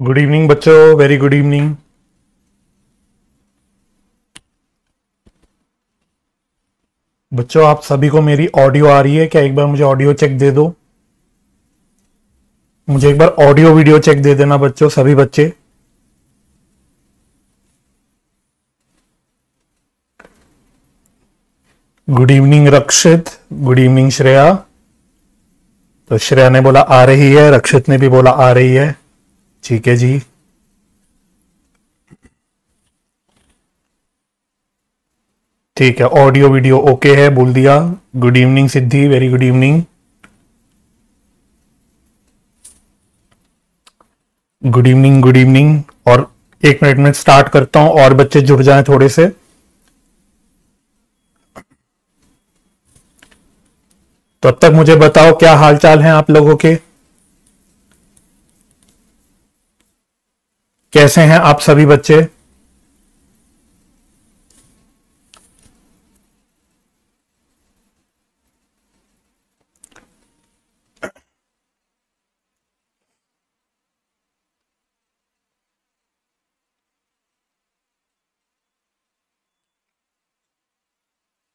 Good evening बच्चों, very good evening. बच्चों आप सभी को मेरी ऑडियो आ रही है क्या? एक बार मुझे ऑडियो चेक दे दो। मुझे एक बार ऑडियो वीडियो चेक दे देना बच्चों, सभी बच्चे। गुड इवनिंग रक्षित, गुड इवनिंग श्रेया। तो श्रेया ने बोला आ रही है, रक्षित ने भी बोला आ रही है। ठीक है जी। ठीक है, ऑडियो वीडियो ओके है, बोल दिया। Good evening Siddhi, very good evening. Good evening, good evening. और 1 मिनट में स्टार्ट करता हूं और बच्चे जुड़ जाएं थोड़े से। तो अब तक मुझे बताओ क्या हालचाल है आप लोगों के, कैसे हैं आप सभी बच्चे?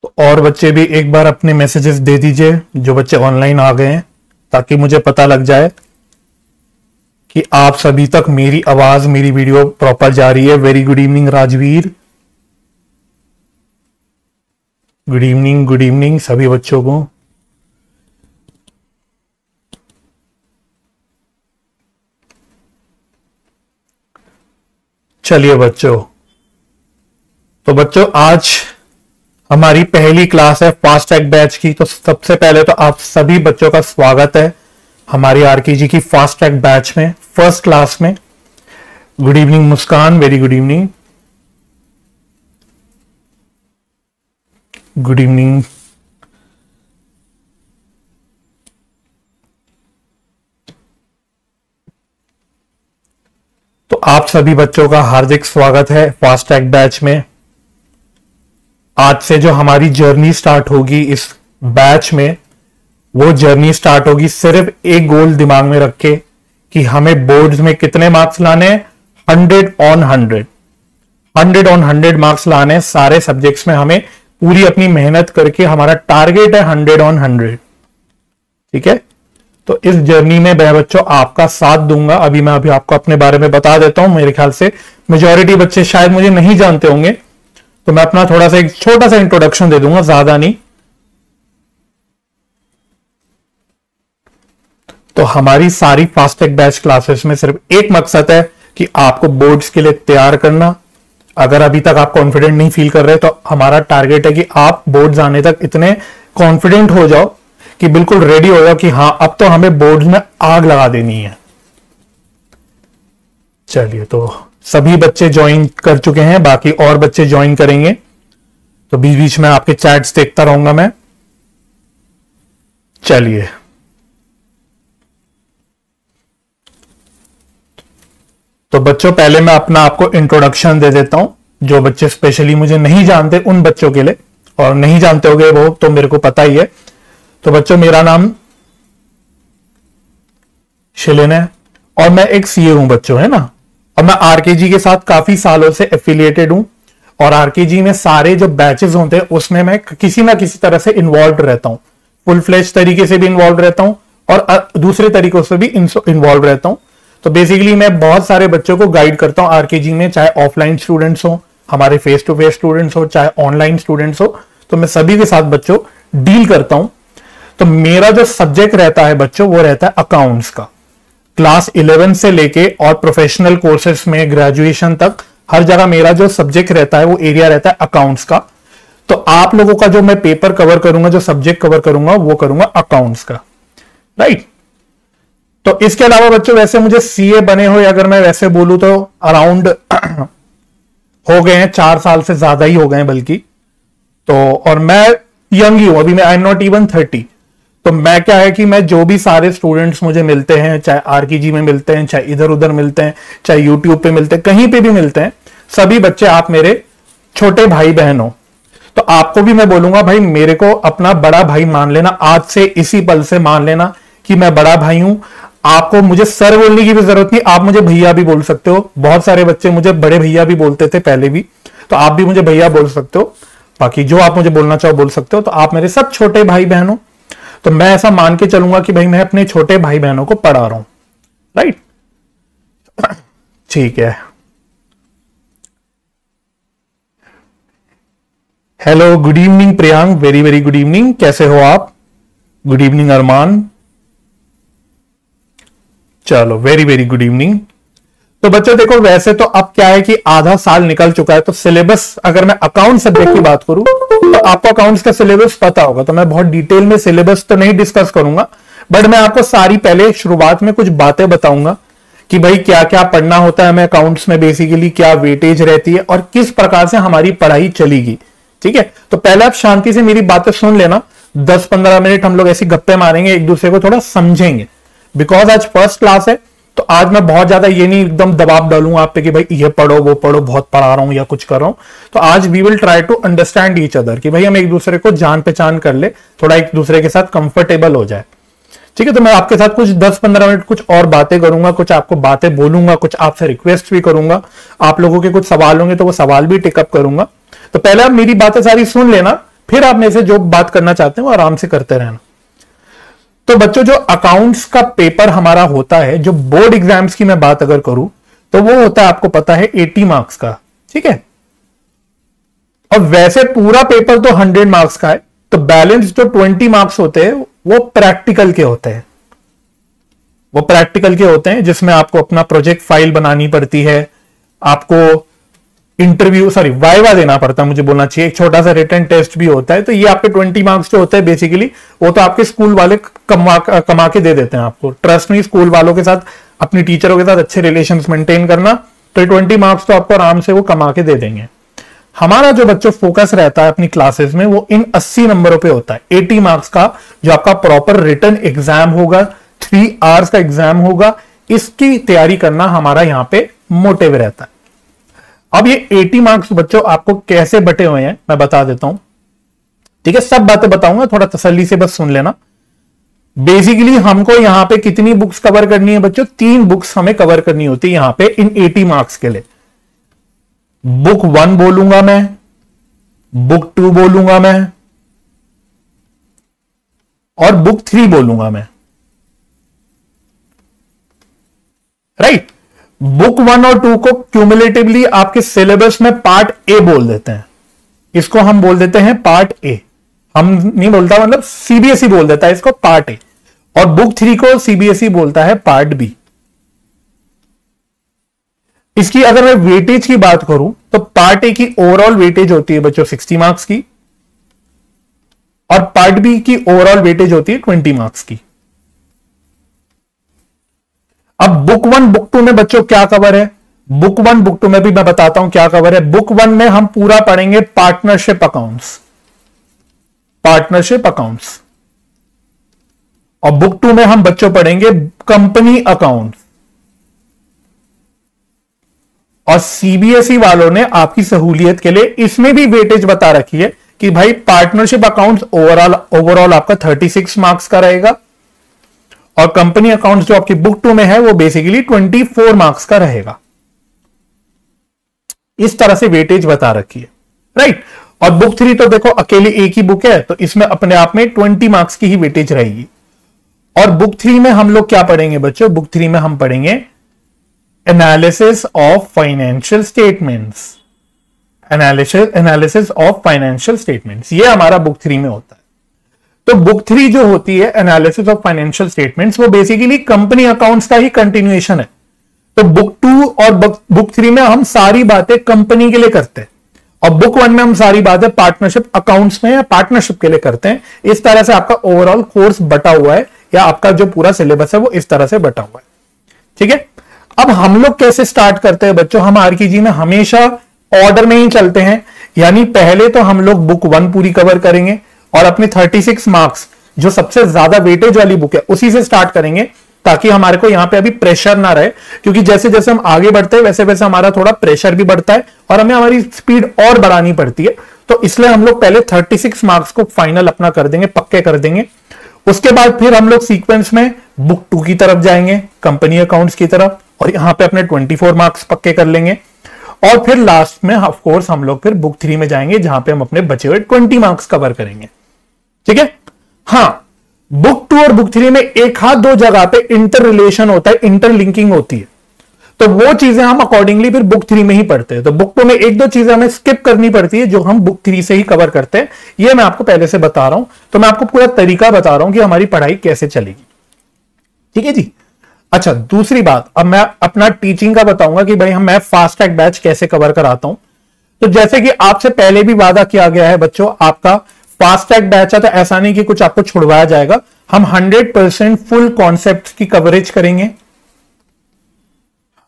तो और बच्चे भी एक बार अपने मैसेजेस दे दीजिए जो बच्चे ऑनलाइन आ गए हैं, ताकि मुझे पता लग जाए कि आप सभी तक मेरी आवाज, मेरी वीडियो प्रॉपर जा रही है। Very good evening Rajveer, good evening सभी बच्चों को। चलिए बच्चों, तो बच्चों आज हमारी पहली क्लास है फास्ट ट्रैक बैच की। तो सबसे पहले तो आप सभी बच्चों का स्वागत है हमारी आरकेजी की फास्ट ट्रैक बैच में, फर्स्ट क्लास में। Good evening Muskan, very good evening. Good evening. तो आप सभी बच्चों का हार्दिक स्वागत है फास्ट ट्रैक बैच में। आज से जो हमारी जर्नी स्टार्ट होगी इस बैच में, वो जर्नी स्टार्ट होगी सिर्फ एक गोल दिमाग में रख के कि हमें बोर्ड्स में कितने मार्क्स लाने हैं। 100 on 100, 100 on 100 मार्क्स लाने हैं सारे सब्जेक्ट्स में। हमें पूरी अपनी मेहनत करके हमारा टारगेट है 100 on 100। ठीक है, तो इस जर्नी में मैं बच्चों आपका साथ दूंगा। अभी मैं आपको अपने बारे में बता देता हूं। मेरे ख्याल से मेजॉरिटी बच्चे शायद मुझे नहीं जानते होंगे, तो मैं अपना थोड़ा सा एक छोटा सा इंट्रोडक्शन दे दूंगा, ज्यादा नहीं। तो हमारी सारी फास्ट ट्रैक बैच क्लासेस में सिर्फ एक मकसद है कि आपको बोर्ड्स के लिए तैयार करना। अगर अभी तक आप कॉन्फिडेंट नहीं फील कर रहे, तो हमारा टारगेट है कि आप बोर्ड्स आने तक इतने कॉन्फिडेंट हो जाओ कि बिल्कुल रेडी हो जाओ कि हां अब तो हमें बोर्ड्स में आग लगा देनी है। चलिए, तो सभी बच्चे ज्वाइन कर चुके हैं, बाकी और बच्चे ज्वाइन करेंगे, तो बीच बीच में आपके चैट्स देखता रहूंगा मैं। चलिए, तो बच्चों पहले मैं अपना आपको इंट्रोडक्शन दे देता हूं, जो बच्चे स्पेशली मुझे नहीं जानते उन बच्चों के लिए, और नहीं जानते होंगे वो तो मेरे को पता ही है। तो बच्चों मेरा नाम शिलिन है और मैं एक सीए हूं बच्चों, है ना। और मैं आरकेजी के साथ काफी सालों से एफिलिएटेड हूं, और आरकेजी में सारे जो बैचेस होते हैं उसमें मैं किसी ना किसी तरह से इन्वॉल्व रहता हूं। फुल फ्लेज तरीके से भी इन्वॉल्व रहता हूं और दूसरे तरीकों से भी इन्वॉल्व रहता हूं। तो बेसिकली मैं बहुत सारे बच्चों को गाइड करता हूं आरकेजी में, चाहे ऑफलाइन स्टूडेंट्स हो, हमारे फेस टू फेस स्टूडेंट्स हो, चाहे ऑनलाइन स्टूडेंट्स हो। तो मैं सभी के साथ बच्चों डील करता हूं। तो मेरा जो सब्जेक्ट रहता है बच्चों, वो रहता है अकाउंट्स का। क्लास 11 से लेके और प्रोफेशनल कोर्सेज में ग्रेजुएशन तक हर जगह मेरा जो सब्जेक्ट रहता है वो एरिया रहता है अकाउंट्स का। तो आप लोगों का जो मैं पेपर कवर करूंगा, जो सब्जेक्ट कवर करूंगा, वो करूंगा अकाउंट्स का, राइट। तो इसके अलावा बच्चों वैसे मुझे सीए बने हुए, अगर मैं वैसे बोलूं तो अराउंड हो गए हैं 4 साल से ज्यादा ही हो गए हैं बल्कि। तो और मैं यंग ही हूं अभी, मैं आई एम नॉट इवन 30। तो मैं क्या है कि मैं जो भी सारे स्टूडेंट्स मुझे मिलते हैं, चाहे आरकेजी में मिलते हैं, चाहे इधर उधर मिलते हैं, चाहे यूट्यूब पे मिलते हैं, कहीं पे भी मिलते हैं, सभी बच्चे आप मेरे छोटे भाई बहन हो। तो आपको भी मैं बोलूंगा भाई मेरे को अपना बड़ा भाई मान लेना, आज से इसी पल से मान लेना कि मैं बड़ा भाई हूं। आपको मुझे सर बोलने की भी जरूरत नहीं, आप मुझे भैया भी बोल सकते हो। बहुत सारे बच्चे मुझे बड़े भैया भी बोलते थे पहले भी, तो आप भी मुझे भैया बोल सकते हो। बाकी जो आप मुझे बोलना चाहो बोल सकते हो। तो आप मेरे सब छोटे भाई बहन हो, तो मैं ऐसा मान के चलूंगा कि भाई मैं अपने छोटे भाई बहनों को पढ़ा रहा हूं, राइट? ठीक है। Hello, good evening Priyank, very very good evening, कैसे हो आप? गुड इवनिंग अरमान, चलो वेरी वेरी गुड इवनिंग। तो बच्चों देखो, वैसे तो अब क्या है कि आधा साल निकल चुका है, तो सिलेबस अगर मैं अकाउंट सब्जेक्ट की बात करूं तो आपको अकाउंट्स का सिलेबस पता होगा, तो मैं बहुत डिटेल में सिलेबस तो नहीं डिस्कस करूंगा, बट मैं आपको सारी पहले शुरुआत में कुछ बातें बताऊंगा कि भाई क्या क्या पढ़ना होता है हमें अकाउंट्स में, बेसिकली क्या वेटेज रहती है और किस प्रकार से हमारी पढ़ाई चलेगी। ठीक है, तो पहले आप शांति से मेरी बातें सुन लेना, 10-15 मिनट हम लोग ऐसी गप्पे मारेंगे, एक दूसरे को थोड़ा समझेंगे। बिकॉज आज फर्स्ट क्लास है, तो आज मैं बहुत ज्यादा ये नहीं एकदम दबाव डालूंगा आप पे कि भाई ये पढ़ो वो पढ़ो, बहुत पढ़ा रहा हूं या कुछ कर रहा हूं। तो आज we will try to understand each other, कि भाई हम एक दूसरे को जान पहचान कर ले, थोड़ा एक दूसरे के साथ कंफर्टेबल हो जाए। ठीक है, तो मैं आपके साथ कुछ 10-15 मिनट कुछ और बातें करूंगा, कुछ आपको बातें बोलूंगा, कुछ आपसे रिक्वेस्ट भी करूंगा, आप लोगों के कुछ सवाल होंगे तो वो सवाल भी टेकअप करूंगा। तो पहले आप मेरी बातें सारी सुन लेना, फिर आप मेरे से जो बात करना चाहते हैं वो आराम से करते रहना। तो बच्चों, जो अकाउंट्स का पेपर हमारा होता है, जो बोर्ड एग्जाम्स की मैं बात अगर करूं तो वो होता है, आपको पता है, 80 मार्क्स का। ठीक है, और वैसे पूरा पेपर तो 100 मार्क्स का है, तो बैलेंस जो 20 मार्क्स होते हैं वो प्रैक्टिकल के होते हैं। वो प्रैक्टिकल के होते हैं जिसमें आपको अपना प्रोजेक्ट फाइल बनानी पड़ती है, आपको वाइवा देना पड़ता है, मुझे बोलना चाहिए, एक छोटा सा रिटन टेस्ट भी होता है। तो ये आपके 20 मार्क्स जो होते हैं बेसिकली, वो तो आपके स्कूल वाले कमा के दे देते हैं आपको। ट्रस्ट नहीं, स्कूल वालों के साथ, अपनी टीचरों के साथ अच्छे रिलेशंस मेंटेन करना, तो ये 20 मार्क्स तो आपको आराम से वो कमा के दे देंगे। हमारा जो बच्चों फोकस रहता है अपनी क्लासेस में, वो इन 80 नंबरों पे होता है। 80 मार्क्स का जो आपका प्रॉपर रिटन एग्जाम होगा, 3 आवर्स का एग्जाम होगा, इसकी तैयारी करना हमारा यहां पे मोटिव रहता है। अब ये 80 मार्क्स बच्चों आपको कैसे बटे हुए हैं मैं बता देता हूं। ठीक है, सब बातें बताऊंगा, थोड़ा तसल्ली से बस सुन लेना। बेसिकली हमको यहां पे कितनी बुक्स कवर करनी है बच्चों? 3 बुक्स हमें कवर करनी होती है यहां पे इन 80 मार्क्स के लिए। बुक 1 बोलूंगा मैं, बुक 2 बोलूंगा मैं, और बुक 3 बोलूंगा मैं, राइट? बुक 1 और 2 को क्यूमुलेटिवली आपके सिलेबस में पार्ट ए बोल देते हैं, इसको हम बोल देते हैं पार्ट ए। हम नहीं बोलता, मतलब सीबीएसई बोल देता है इसको पार्ट ए, और बुक 3 को सीबीएसई बोलता है पार्ट बी। इसकी अगर मैं वेटेज की बात करूं तो पार्ट ए की ओवरऑल वेटेज होती है बच्चों 60 मार्क्स की, और पार्ट बी की ओवरऑल वेटेज होती है 20 मार्क्स की। अब बुक 1 बुक 2 में बच्चों क्या कवर है? बुक 1 बुक 2 में भी मैं बताता हूं क्या कवर है। बुक 1 में हम पूरा पढ़ेंगे पार्टनरशिप अकाउंट्स, पार्टनरशिप अकाउंट्स, और बुक 2 में हम बच्चों पढ़ेंगे कंपनी अकाउंट्स। और सीबीएसई वालों ने आपकी सहूलियत के लिए इसमें भी वेटेज बता रखी है कि भाई पार्टनरशिप अकाउंट्स ओवरऑल आपका 36 मार्क्स का रहेगा, और कंपनी अकाउंट्स जो आपकी बुक 2 में है वो बेसिकली 24 मार्क्स का रहेगा। इस तरह से वेटेज बता रखी है, राइट? और बुक 3 तो देखो अकेली एक ही बुक है, तो इसमें अपने आप में 20 मार्क्स की ही वेटेज रहेगी। और बुक 3 में हम लोग क्या पढ़ेंगे बच्चों? बुक 3 में हम पढ़ेंगे analysis of financial statements, analysis of financial statements, ये हमारा बुक 3 में होता है। तो बुक 3 जो होती है एनालिसिस ऑफ फाइनेंशियल स्टेटमेंट्स, वो बेसिकली कंपनी अकाउंट्स का ही कंटिन्यूएशन है। तो बुक 2 और बुक 3 में हम सारी बातें कंपनी के लिए करते हैं, और बुक 1 में हम सारी बातें पार्टनरशिप अकाउंट्स में या पार्टनरशिप के लिए करते हैं। इस तरह से आपका ओवरऑल कोर्स बटा हुआ है, या आपका जो पूरा सिलेबस है वो इस तरह से बटा हुआ है। ठीक है, अब हम लोग कैसे स्टार्ट करते हैं बच्चों? हम आरकेजी में हमेशा ऑर्डर में ही चलते हैं, यानी पहले तो हम लोग बुक 1 पूरी कवर करेंगे, और अपने 36 मार्क्स जो सबसे ज्यादा वेटेज वाली बुक है उसी से स्टार्ट करेंगे, ताकि हमारे को यहां पे अभी प्रेशर ना रहे, क्योंकि जैसे जैसे हम आगे बढ़ते हैं वैसे वैसे हमारा थोड़ा प्रेशर भी बढ़ता है और हमें हमारी स्पीड और बढ़ानी पड़ती है। तो इसलिए हम लोग पहले 36 मार्क्स को फाइनल अपना कर देंगे, पक्के कर देंगे। उसके बाद फिर हम लोग सीक्वेंस में बुक 2 की तरफ जाएंगे, कंपनी अकाउंट्स की तरफ, और यहां पे अपने 24 मार्क्स पक्के कर लेंगे। और फिर लास्ट में ऑफ कोर्स हम लोग फिर बुक 3 में जाएंगे, जहां पे हम अपने बचे हुए 20 मार्क्स कवर करेंगे। ठीक है। हाँ, बुक 2 और बुक 3 में एक हाथ 2 जगह पे इंटर रिलेशन होता है, इंटरलिंकिंग होती है, तो वो चीजें हम अकॉर्डिंगली फिर बुक 3 में ही पढ़ते हैं। तो बुक 2 में 1-2 चीजें हमें स्किप करनी पड़ती है जो हम बुक 3 से ही कवर करते हैं। ये मैं आपको पहले से बता रहा हूं, तो मैं आपको पूरा तरीका बता रहा हूं कि हमारी पढ़ाई कैसे चलेगी। ठीक है जी। अच्छा, दूसरी बात, अब मैं अपना टीचिंग का बताऊंगा कि भाई मैं फास्ट ट्रैक बैच कैसे कवर कराता हूं। तो जैसे कि आपसे पहले भी वादा किया गया है बच्चों, आपका फास्ट ट्रैक बैच है, तो ऐसा नहीं कि कुछ आपको छुड़वाया जाएगा। हम 100% फुल कॉन्सेप्ट की कवरेज करेंगे,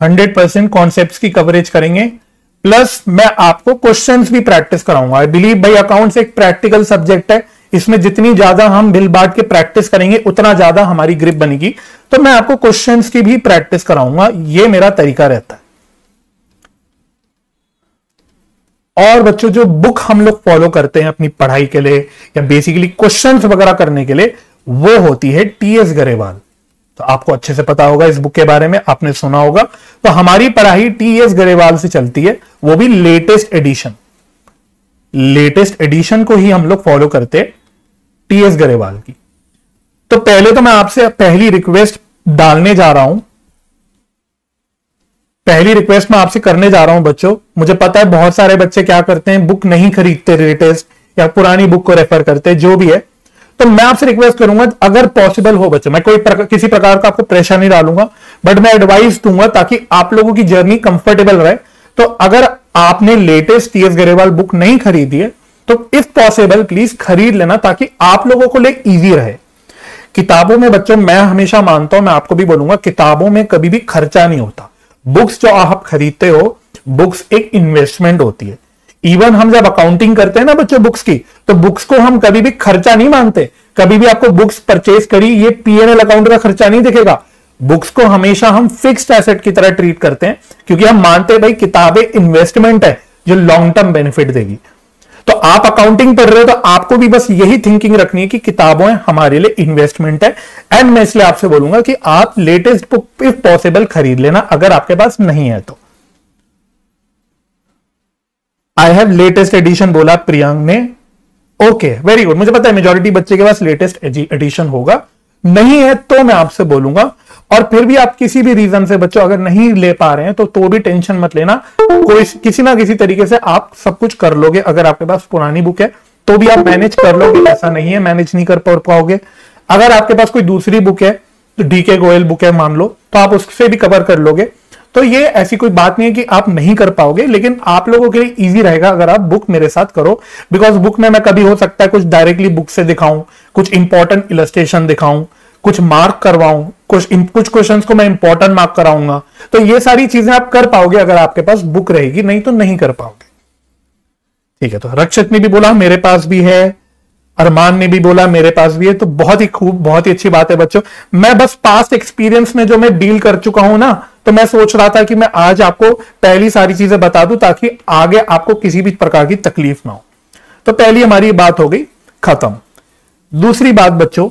100% कॉन्सेप्ट्स की कवरेज करेंगे, प्लस मैं आपको क्वेश्चंस भी प्रैक्टिस कराऊंगा। आई बिलीव भाई अकाउंट्स एक प्रैक्टिकल सब्जेक्ट है, इसमें जितनी ज्यादा हम बिल बांट के प्रैक्टिस करेंगे उतना ज्यादा हमारी ग्रिप बनेगी। तो मैं आपको क्वेश्चंस की भी प्रैक्टिस कराऊंगा, ये मेरा तरीका रहता है। और बच्चों, जो बुक हम लोग फॉलो करते हैं अपनी पढ़ाई के लिए या बेसिकली क्वेश्चंस वगैरह करने के लिए, वो होती है टीएस गरेवाल। तो आपको अच्छे से पता होगा इस बुक के बारे में, आपने सुना होगा। तो हमारी पढ़ाई टीएस गरेवाल से चलती है, वो भी लेटेस्ट एडिशन। लेटेस्ट एडिशन को ही हम लोग फॉलो करते हैं, टीएस गरेवाल की। तो पहले तो मैं आपसे पहली रिक्वेस्ट डालने जा रहा हूं, पहली रिक्वेस्ट मैं आपसे करने जा रहा हूं बच्चों। मुझे पता है बहुत सारे बच्चे क्या करते हैं, बुक नहीं खरीदते लेटेस्ट, या पुरानी बुक को रेफर करते हैं, जो भी है। तो मैं आपसे रिक्वेस्ट करूंगा, अगर पॉसिबल हो बच्चों, मैं किसी प्रकार का आपको प्रेशर नहीं डालूंगा, बट मैं एडवाइस दूंगा ताकि आप लोगों की जर्नी कंफर्टेबल रहे। तो अगर आपने लेटेस्ट टीएस गरेवाल बुक नहीं खरीदी है, तो इफ पॉसिबल प्लीज खरीद लेना, ताकि आप लोगों को लिए इजी रहे। किताबों में बच्चों मैं हमेशा मानता हूं, मैं आपको भी बोलूंगा, किताबों में कभी भी खर्चा नहीं होता। बुक्स जो आप खरीदते हो, बुक्स एक इन्वेस्टमेंट होती है। इवन हम जब अकाउंटिंग करते हैं ना बच्चों बुक्स की, तो बुक्स को हम कभी भी खर्चा नहीं मानते। कभी भी आपको बुक्स परचेज करी, ये पीएनएल अकाउंट का खर्चा नहीं दिखेगा। बुक्स को हमेशा हम फिक्स्ड एसेट की तरह ट्रीट करते हैं, क्योंकि हम मानते हैं भाई किताबें इन्वेस्टमेंट है जो लॉन्ग टर्म बेनिफिट देगी। तो आप अकाउंटिंग पढ़ रहे हो, तो आपको भी बस यही थिंकिंग रखनी है कि किताबें हमारे लिए इन्वेस्टमेंट है। एंड मैं इसलिए आपसे बोलूंगा कि आप लेटेस्ट बुक इफ पॉसिबल खरीद लेना, अगर आपके पास नहीं है तो। आई हैव लेटेस्ट एडिशन बोला प्रियांक ने, ओके वेरी गुड। मुझे पता है मेजॉरिटी बच्चे के पास लेटेस्ट एडिशन होगा, नहीं है तो मैं आपसे बोलूंगा। और फिर भी आप किसी भी रीजन से बच्चों अगर नहीं ले पा रहे हैं, तो भी टेंशन मत लेना, कोई किसी ना किसी तरीके से आप सब कुछ कर लोगे। अगर आपके पास पुरानी बुक है तो भी आप मैनेज कर लोगे, ऐसा नहीं है मैनेज नहीं कर पाओगे। अगर आपके पास कोई दूसरी बुक है, तो डीके गोयल बुक है मान लो, तो आप उससे भी कवर कर लोगे। तो ये ऐसी कोई बात नहीं है कि आप नहीं कर पाओगे, लेकिन आप लोगों के लिए इजी रहेगा अगर आप बुक मेरे साथ करो। बिकॉज बुक में मैं कभी हो सकता है कुछ डायरेक्टली बुक से दिखाऊं, कुछ इंपॉर्टेंट इलस्ट्रेशन दिखाऊं, कुछ मार्क करवाऊं, कुछ क्वेश्चंस को मैं इंपॉर्टेंट मार्क कराऊंगा। तो ये सारी चीजें आप कर पाओगे अगर आपके पास बुक रहेगी, नहीं तो नहीं कर पाओगे। ठीक है। तो रक्षित ने भी बोला मेरे पास भी है, अरमान ने भी बोला मेरे पास भी है। तो बहुत ही खूब, बहुत ही अच्छी बात है बच्चों। मैं बस पास्ट एक्सपीरियंस में जो मैं डील कर चुका हूं ना, तो मैं सोच रहा था कि मैं आज आपको पहली सारी चीजें बता दूं, ताकि आगे आपको किसी भी प्रकार की तकलीफ ना हो। तो पहली हमारी बात हो गई खत्म। दूसरी बात बच्चों,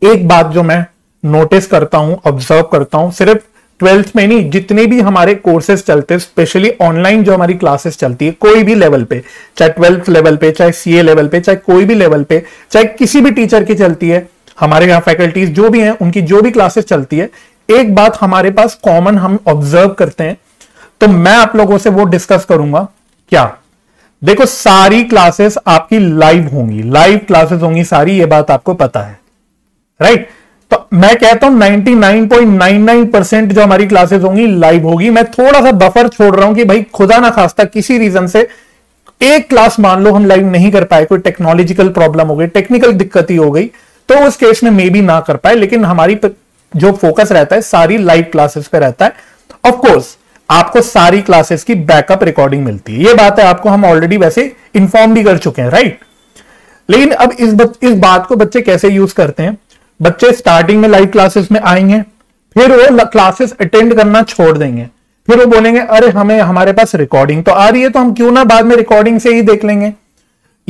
एक बात जो मैं नोटिस करता हूं, ऑब्जर्व करता हूं, सिर्फ 12th में नहीं, जितने भी हमारे कोर्सेज चलते हैं, स्पेशली ऑनलाइन जो हमारी क्लासेस चलती है, कोई भी लेवल पे, चाहे 12th लेवल पे, चाहे सीए लेवल पे, चाहे कोई भी लेवल पे, चाहे किसी भी टीचर की चलती है, हमारे यहाँ फैकल्टीज जो भी हैं उनकी जो भी क्लासेस चलती है, एक बात हमारे पास कॉमन हम ऑब्जर्व करते हैं। तो मैं आप लोगों से वो डिस्कस करूंगा। क्या? देखो, सारी क्लासेस आपकी लाइव होंगी, लाइव क्लासेस होंगी सारी, ये बात आपको पता है, राइट? तो मैं कहता हूं 99.99% जो हमारी क्लासेस होंगी लाइव होगी। मैं थोड़ा सा बफर छोड़ रहा हूं कि भाई खुदा ना खास्ता किसी रीजन से एक क्लास मान लो हम लाइव नहीं कर पाए, कोई टेक्नोलॉजिकल प्रॉब्लम हो गई, टेक्निकल दिक्कत ही हो गई, तो उस केस में मे बी ना कर पाए। लेकिन हमारी जो फोकस रहता है सारी लाइव क्लासेस पे रहता है। ऑफ कोर्स आपको सारी क्लासेस की बैकअप रिकॉर्डिंग मिलती है, ये बात है, आपको हम ऑलरेडी वैसे इंफॉर्म भी कर चुके हैं, राइट? लेकिन अब इस बात को बच्चे कैसे यूज करते हैं? बच्चे स्टार्टिंग में लाइव क्लासेस में आएंगे, फिर वो क्लासेस अटेंड करना छोड़ देंगे, फिर वो बोलेंगे अरे हमारे पास रिकॉर्डिंग तो आ रही है, तो हम क्यों ना बाद में रिकॉर्डिंग से ही देख लेंगे।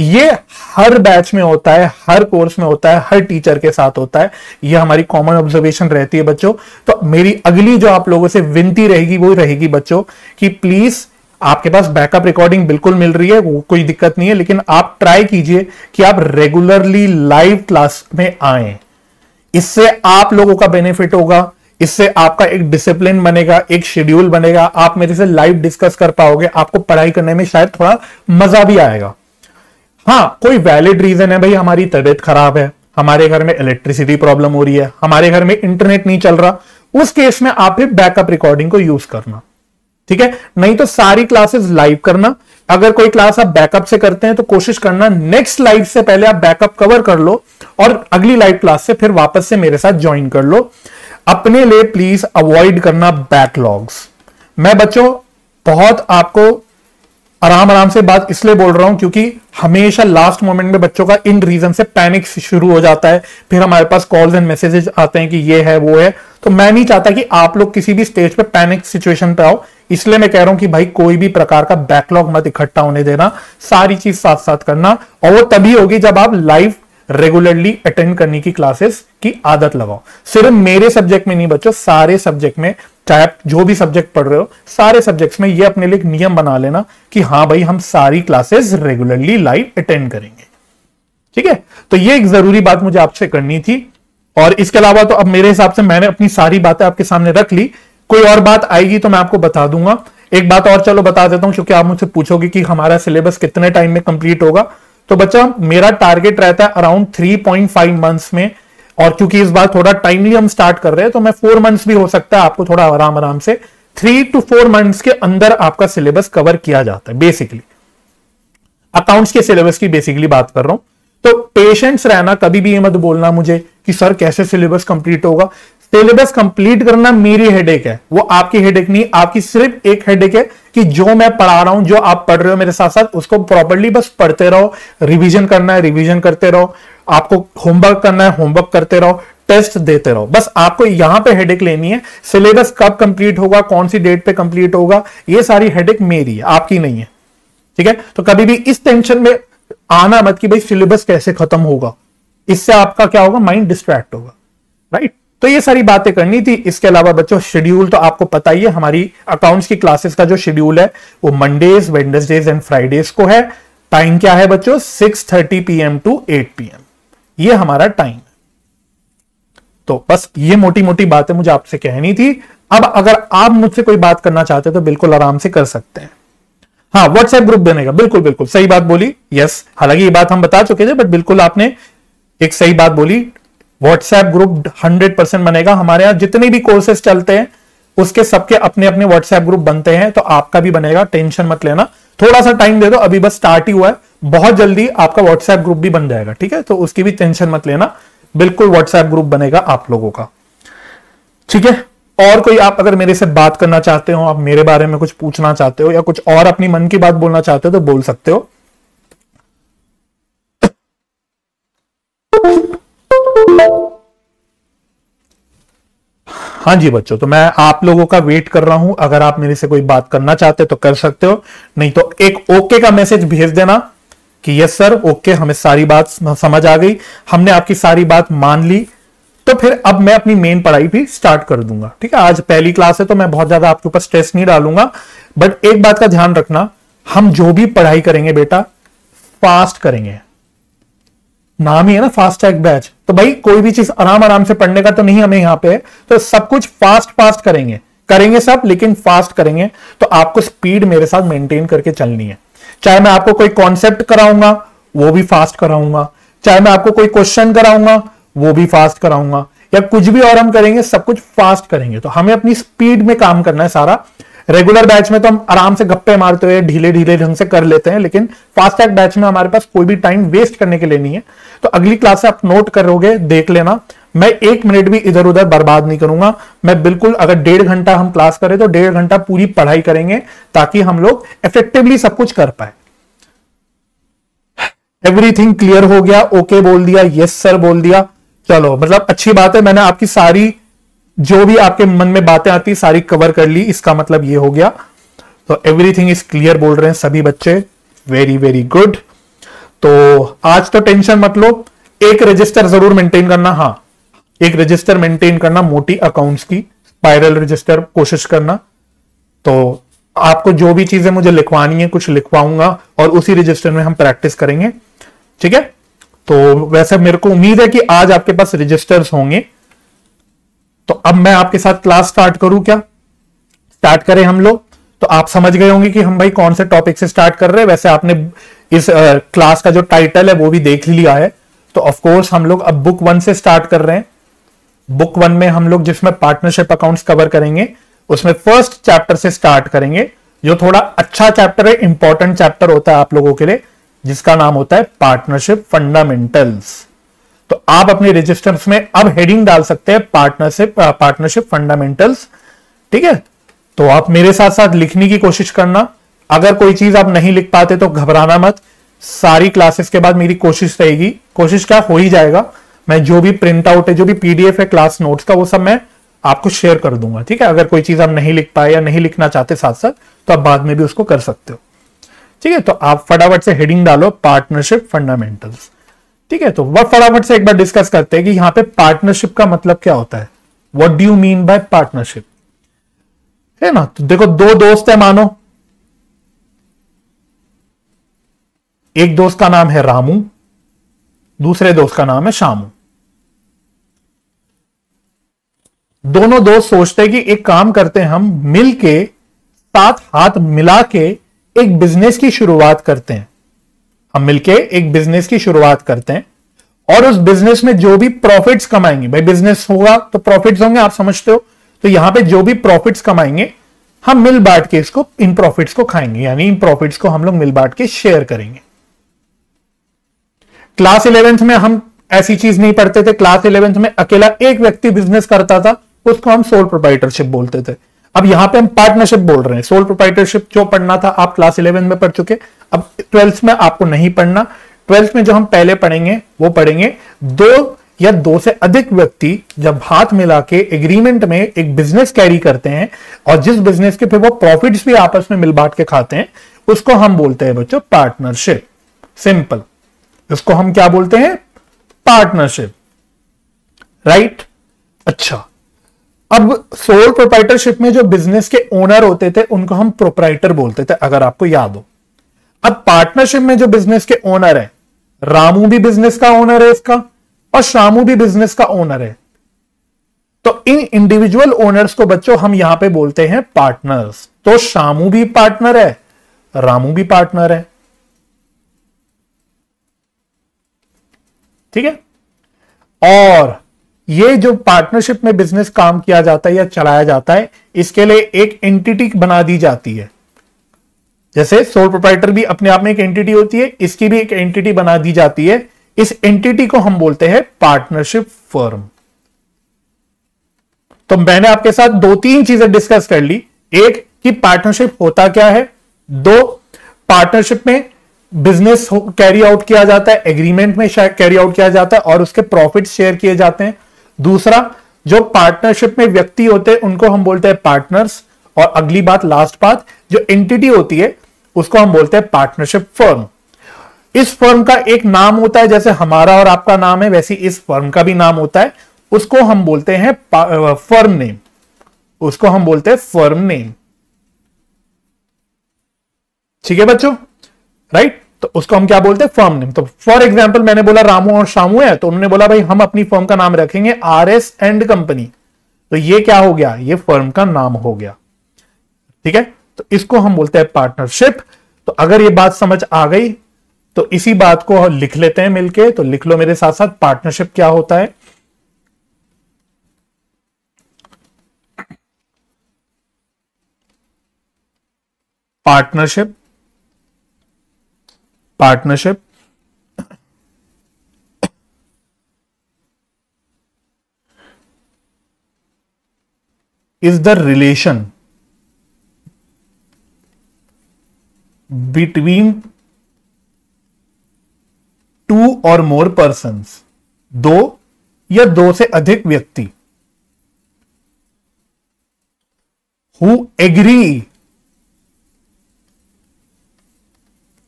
ये हर बैच में होता है, हर कोर्स में होता है, हर टीचर के साथ होता है। ये हमारी कॉमन ऑब्जर्वेशन रहती है बच्चों। तो मेरी अगली जो आप लोगों से विनती रहेगी वो रहेगी बच्चों कि प्लीज, आपके पास बैकअप रिकॉर्डिंग बिल्कुल मिल रही है, वो कोई दिक्कत नहीं है, लेकिन आप ट्राई कीजिए कि आप रेगुलरली लाइव क्लास में आए। इससे आप लोगों का बेनिफिट होगा, इससे आपका एक डिसिप्लिन बनेगा, एक शेड्यूल बनेगा, आप मेरे से लाइव डिस्कस कर पाओगे, आपको पढ़ाई करने में शायद थोड़ा मजा भी आएगा। हाँ, कोई वैलिड रीजन है, भाई हमारी तबीयत खराब है, हमारे घर में इलेक्ट्रिसिटी प्रॉब्लम हो रही है, हमारे घर में इंटरनेट नहीं चल रहा, उस केस में आप फिर बैकअप रिकॉर्डिंग को यूज करना, ठीक है। नहीं तो सारी क्लासेस लाइव करना। अगर कोई क्लास आप बैकअप से करते हैं तो कोशिश करना नेक्स्ट लाइव से पहले आप बैकअप कवर कर लो और अगली लाइव क्लास से फिर वापस से मेरे साथ ज्वाइन कर लो। अपने लिए प्लीज अवॉइड करना बैकलॉग्स। मैं बच्चों बहुत आपको आराम से बात इसलिए बोल रहा हूं क्योंकि हमेशा लास्ट मोमेंट में बच्चों का इन रीजन से पैनिक शुरू हो जाता है, फिर हमारे पास कॉल्स एंड मैसेजेस आते हैं कि ये है वो है। तो मैं नहीं चाहता कि आप लोग किसी भी स्टेज पे पैनिक सिचुएशन पे आओ, इसलिए मैं कह रहा हूं कि भाई कोई भी प्रकार का बैकलॉग मत इकट्ठा होने देना, सारी चीज साथ साथ करना। और वो तभी होगी जब आप लाइव रेगुलरली अटेंड करने की क्लासेस की आदत लगाओ। सिर्फ मेरे सब्जेक्ट में नहीं बच्चों, सारे सब्जेक्ट में, चाहे आप जो भी सब्जेक्ट पढ़ रहे हो, सारे सब्जेक्ट्स में ये अपने लिए एक नियम बना लेना कि हाँ भाई हम सारी क्लासेस रेगुलरली लाइव अटेंड करेंगे, ठीक है। तो ये एक जरूरी बात मुझे आपसे करनी थी। और इसके अलावा तो अब मेरे हिसाब से मैंने अपनी सारी बातें आपके सामने रख ली। कोई और बात आएगी तो मैं आपको बता दूंगा। एक बात और चलो बता देता हूं, क्योंकि आप मुझसे पूछोगे कि हमारा सिलेबस कितने टाइम में कंप्लीट होगा। तो बच्चा मेरा टारगेट रहता है अराउंड 3.5 मंथ्स में, और क्योंकि इस बार थोड़ा टाइमली हम स्टार्ट कर रहे हैं तो मैं 4 मंथ्स भी हो सकता है, आपको थोड़ा आराम से 3 to 4 मंथ्स के अंदर आपका सिलेबस कवर किया जाता है। बेसिकली अकाउंट्स के सिलेबस की बेसिकली बात कर रहा हूं। तो पेशेंस रहना, कभी भी ये मत बोलना मुझे कि सर कैसे सिलेबस कंप्लीट होगा। सिलेबस कंप्लीट करना मेरी हेडेक है, वो आपकी हेडेक नहीं। आपकी सिर्फ एक हेडेक है कि जो मैं पढ़ा रहा हूं, जो आप पढ़ रहे हो मेरे साथ साथ, उसको प्रॉपर्ली बस पढ़ते रहो। रिवीजन करना है रिवीजन करते रहो, आपको होमवर्क करना है होमवर्क करते रहो, टेस्ट देते रहो। बस आपको यहां पे हेडेक लेनी है। सिलेबस कब कंप्लीट होगा, कौन सी डेट पे कंप्लीट होगा, ये सारी हेडेक मेरी है, आपकी नहीं है, ठीक है। तो कभी भी इस टेंशन में आना मत कि भाई सिलेबस कैसे खत्म होगा, इससे आपका क्या होगा, माइंड डिस्ट्रैक्ट होगा, राइट। तो ये सारी बातें करनी थी। इसके अलावा बच्चों शेड्यूल तो आपको पता ही है, हमारी अकाउंट्स की क्लासेस का जो शेड्यूल है वो मंडेज, वेडनेसडेज एंड फ्राइडेज को है। टाइम क्या है बच्चों, 6:30 PM to 8 PM, ये हमारा टाइम है। तो बस ये मोटी मोटी बातें मुझे आपसे कहनी थी। अब अगर आप मुझसे कोई बात करना चाहते हो तो बिल्कुल आराम से कर सकते हैं। हाँ, व्हाट्सएप ग्रुप बनेगा, बिल्कुल बिल्कुल सही बात बोली, यस। हालांकि ये बात हम बता चुके थे, बट बिल्कुल आपने एक सही बात बोली। व्हाट्सएप ग्रुप 100% बनेगा। हमारे यहां जितने भी कोर्सेज चलते हैं उसके सबके अपने अपने व्हाट्सएप ग्रुप बनते हैं, तो आपका भी बनेगा, टेंशन मत लेना। थोड़ा सा टाइम दे दो, अभी बस स्टार्ट ही हुआ है, बहुत जल्दी आपका व्हाट्सएप ग्रुप भी बन जाएगा, ठीक है। तो उसकी भी टेंशन मत लेना, बिल्कुल व्हाट्सएप ग्रुप बनेगा आप लोगों का, ठीक है। और कोई आप अगर मेरे से बात करना चाहते हो, आप मेरे बारे में कुछ पूछना चाहते हो या कुछ और अपनी मन की बात बोलना चाहते हो तो बोल सकते हो। हाँ जी बच्चों, तो मैं आप लोगों का वेट कर रहा हूं। अगर आप मेरे से कोई बात करना चाहते तो कर सकते हो, नहीं तो एक ओके का मैसेज भेज देना कि यस सर ओके, हमें सारी बात समझ आ गई, हमने आपकी सारी बात मान ली। तो फिर अब मैं अपनी मेन पढ़ाई भी स्टार्ट कर दूंगा, ठीक है। आज पहली क्लास है तो मैं बहुत ज्यादा आपके ऊपर स्ट्रेस नहीं डालूंगा, बट एक बात का ध्यान रखना, हम जो भी पढ़ाई करेंगे बेटा फास्ट करेंगे। नाम ही है ना फास्ट ट्रैक बैच, तो भाई कोई भी चीज आराम से पढ़ने का तो नहीं हमें यहाँ पे, तो सब कुछ फास्ट करेंगे सब, लेकिन फास्ट करेंगे। तो आपको स्पीड मेरे साथ मेंटेन करके चलनी है। चाहे मैं आपको कोई कॉन्सेप्ट कराऊंगा वो भी फास्ट कराऊंगा, चाहे मैं आपको कोई क्वेश्चन कराऊंगा वो भी फास्ट कराऊंगा, या कुछ भी और हम करेंगे, सब कुछ फास्ट करेंगे। तो हमें अपनी स्पीड में काम करना है सारा। रेगुलर बैच में तो हम आराम से गप्पे मारते हुए ढीले ढीले ढंग से कर लेते हैं, लेकिन फास्ट ट्रैक बैच में हमारे पास कोई भी टाइम वेस्ट करने के लिए नहीं है। तो अगली क्लास से आप नोट करोगे, देख लेना, मैं 1 मिनट भी इधर उधर बर्बाद नहीं करूंगा। मैं बिल्कुल, अगर 1.5 घंटा हम क्लास करें तो 1.5 घंटा पूरी पढ़ाई करेंगे, ताकि हम लोग इफेक्टिवली सब कुछ कर पाए। एवरीथिंग क्लियर हो गया? ओके बोल दिया, यस सर बोल दिया, चलो मतलब अच्छी बात है। मैंने आपकी सारी जो भी आपके मन में बातें आती सारी कवर कर ली, इसका मतलब ये हो गया। तो एवरीथिंग इज क्लियर बोल रहे हैं सभी बच्चे, वेरी वेरी गुड। तो आज तो टेंशन मत लो, एक रजिस्टर जरूर मेंटेन करना। हाँ, एक रजिस्टर मेंटेन करना मोटी अकाउंट्स की, स्पाइरल रजिस्टर कोशिश करना। तो आपको जो भी चीजें मुझे लिखवानी है कुछ लिखवाऊंगा और उसी रजिस्टर में हम प्रैक्टिस करेंगे, ठीक है। तो वैसे मेरे को उम्मीद है कि आज आपके पास रजिस्टर्स होंगे। तो अब मैं आपके साथ क्लास स्टार्ट करूं क्या? स्टार्ट करें हम लोग। तो आप समझ गए होंगे कि हम भाई कौन से टॉपिक से स्टार्ट कर रहे हैं। वैसे आपने इस क्लास का जो टाइटल है वो भी देख लिया है। तो ऑफ कोर्स हम लोग अब बुक 1 से स्टार्ट कर रहे हैं। बुक 1 में हम लोग जिसमें पार्टनरशिप अकाउंट्स कवर करेंगे उसमें फर्स्ट चैप्टर से स्टार्ट करेंगे, जो थोड़ा अच्छा चैप्टर है, इंपॉर्टेंट चैप्टर होता है आप लोगों के लिए, जिसका नाम होता है पार्टनरशिप फंडामेंटल्स। तो आप अपने रजिस्टर्स में अब हेडिंग डाल सकते हैं पार्टनरशिप फंडामेंटल्स, ठीक है। तो आप मेरे साथ साथ लिखने की कोशिश करना। अगर कोई चीज आप नहीं लिख पाते तो घबराना मत, सारी क्लासेस के बाद मेरी कोशिश रहेगी, कोशिश क्या हो ही जाएगा, मैं जो भी प्रिंट आउट है, जो भी पीडीएफ है क्लास नोट्स का, वो सब मैं आपको शेयर कर दूंगा, ठीक है। अगर कोई चीज आप नहीं लिख पाए या नहीं लिखना चाहते साथ साथ तो आप बाद में भी उसको कर सकते हो, ठीक है। तो आप फटाफट से हेडिंग डालो पार्टनरशिप फंडामेंटल्स, ठीक है। तो वह फटाफट से एक बार डिस्कस करते हैं कि यहां पे पार्टनरशिप का मतलब क्या होता है। What do you mean by partnership, है ना। तो देखो, दो दोस्त है मानो, एक दोस्त का नाम है रामू, दूसरे दोस्त का नाम है शामू। दोनों दोस्त सोचते हैं कि एक काम करते हैं, हम मिलके साथ हाथ मिला के एक बिजनेस की शुरुआत करते हैं। हम मिलके एक बिजनेस की शुरुआत करते हैं और उस बिजनेस में जो भी प्रॉफिट्स कमाएंगे, भाई बिजनेस होगा तो प्रॉफिट्स होंगे, आप समझते हो। तो यहां पे जो भी प्रॉफिट्स कमाएंगे हम मिल बांट के इसको, इन प्रॉफिट्स को खाएंगे, यानी इन प्रॉफिट्स को हम लोग मिल बांट के शेयर करेंगे। क्लास 11th में हम ऐसी चीज नहीं पढ़ते थे। क्लास 11th में अकेला एक व्यक्ति बिजनेस करता था, उसको हम सोल प्रोप्राइटरशिप बोलते थे। अब यहां पे हम पार्टनरशिप बोल रहे हैं। सोल प्रोप्राइटरशिप जो पढ़ना था आप क्लास 11 में पढ़ चुके, अब 12th में आपको नहीं पढ़ना। 12th में जो हम पहले पढ़ेंगे वो पढ़ेंगे, दो या दो से अधिक व्यक्ति जब हाथ मिला के एग्रीमेंट में एक बिजनेस कैरी करते हैं और जिस बिजनेस के फिर वो प्रॉफिट्स भी आपस में मिल बांट के खाते हैं, उसको हम बोलते हैं बच्चों पार्टनरशिप। सिंपल, इसको हम क्या बोलते हैं? Partnership, right. अच्छा, अब सोल प्रोप्राइटरशिप में जो बिजनेस के ओनर होते थे उनको हम प्रोप्राइटर बोलते थे, अगर आपको याद हो। अब पार्टनरशिप में जो बिजनेस के ओनर है, रामू भी बिजनेस का ओनर है इसका और शामू भी बिजनेस का ओनर है। तो इन इंडिविजुअल ओनर्स को बच्चों हम यहां पे बोलते हैं पार्टनर्स। तो शामू भी पार्टनर है, रामू भी पार्टनर है, ठीक है। और ये जो पार्टनरशिप में बिजनेस काम किया जाता है या चलाया जाता है, इसके लिए एक एंटिटी बना दी जाती है। जैसे सोल प्रोप्राइटर भी अपने आप में एक एंटिटी होती है, इसकी भी एक एंटिटी बना दी जाती है। इस एंटिटी को हम बोलते हैं पार्टनरशिप फर्म। तो मैंने आपके साथ दो तीन चीजें डिस्कस कर ली। एक कि पार्टनरशिप होता क्या है, दो पार्टनरशिप में बिजनेस कैरी आउट किया जाता है, एग्रीमेंट में कैरी आउट किया जाता है और उसके प्रॉफिट शेयर किए जाते हैं। दूसरा, जो पार्टनरशिप में व्यक्ति होते हैं उनको हम बोलते हैं पार्टनर्स। और अगली बात, लास्ट बात, जो एंटिटी होती है उसको हम बोलते हैं पार्टनरशिप फर्म। इस फर्म का एक नाम होता है, जैसे हमारा और आपका नाम है वैसे इस फर्म का भी नाम होता है, उसको हम बोलते हैं फर्म नेम। उसको हम बोलते हैं फर्म नेम, ठीक है बच्चों, राइट। तो उसको हम क्या बोलते हैं? Firm name. तो फॉर एग्जांपल मैंने बोला रामू और शामू है, तो उन्होंने बोला भाई हम अपनी फर्म का नाम रखेंगे RS एंड कंपनी। तो ये क्या हो गया? ये फर्म का नाम हो गया, ठीक है। तो इसको हम बोलते हैं पार्टनरशिप। तो अगर ये बात समझ आ गई तो इसी बात को लिख लेते हैं मिलके। तो लिख लो मेरे साथ साथ, पार्टनरशिप क्या होता है। Partnership is the relation between two or more persons, दो या दो से अधिक व्यक्ति, who agree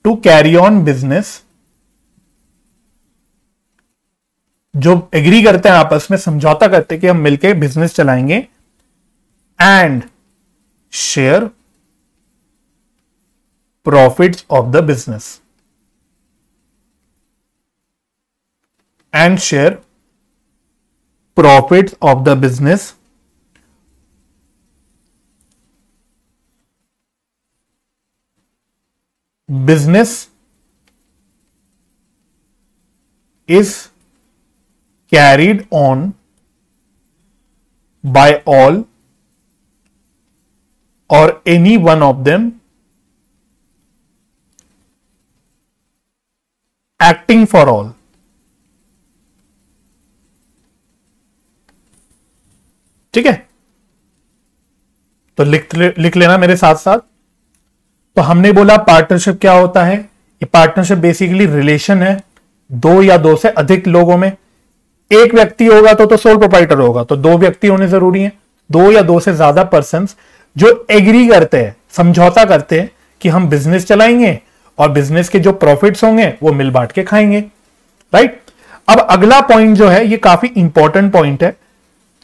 to carry on business जो एग्री करते हैं, आपस में समझौता करते हैं कि हम मिलकर बिजनेस चलाएंगे, and share profits of the business, and share profits of the business business is carried on by all or any one of them acting for all. ठीक है, तो लिख लेना मेरे साथ साथ। तो हमने बोला पार्टनरशिप क्या होता है। ये पार्टनरशिप बेसिकली रिलेशन है दो या दो से अधिक लोगों में। एक व्यक्ति होगा तो सोल प्रोप्राइटर होगा, तो दो व्यक्ति होने जरूरी है, दो या दो से ज्यादा पर्सन्स जो एग्री करते हैं, समझौता करते हैं कि हम बिजनेस चलाएंगे और बिजनेस के जो प्रॉफिट्स होंगे वो मिल बांट के खाएंगे, राइट। अब अगला पॉइंट जो है ये काफी इंपॉर्टेंट पॉइंट है,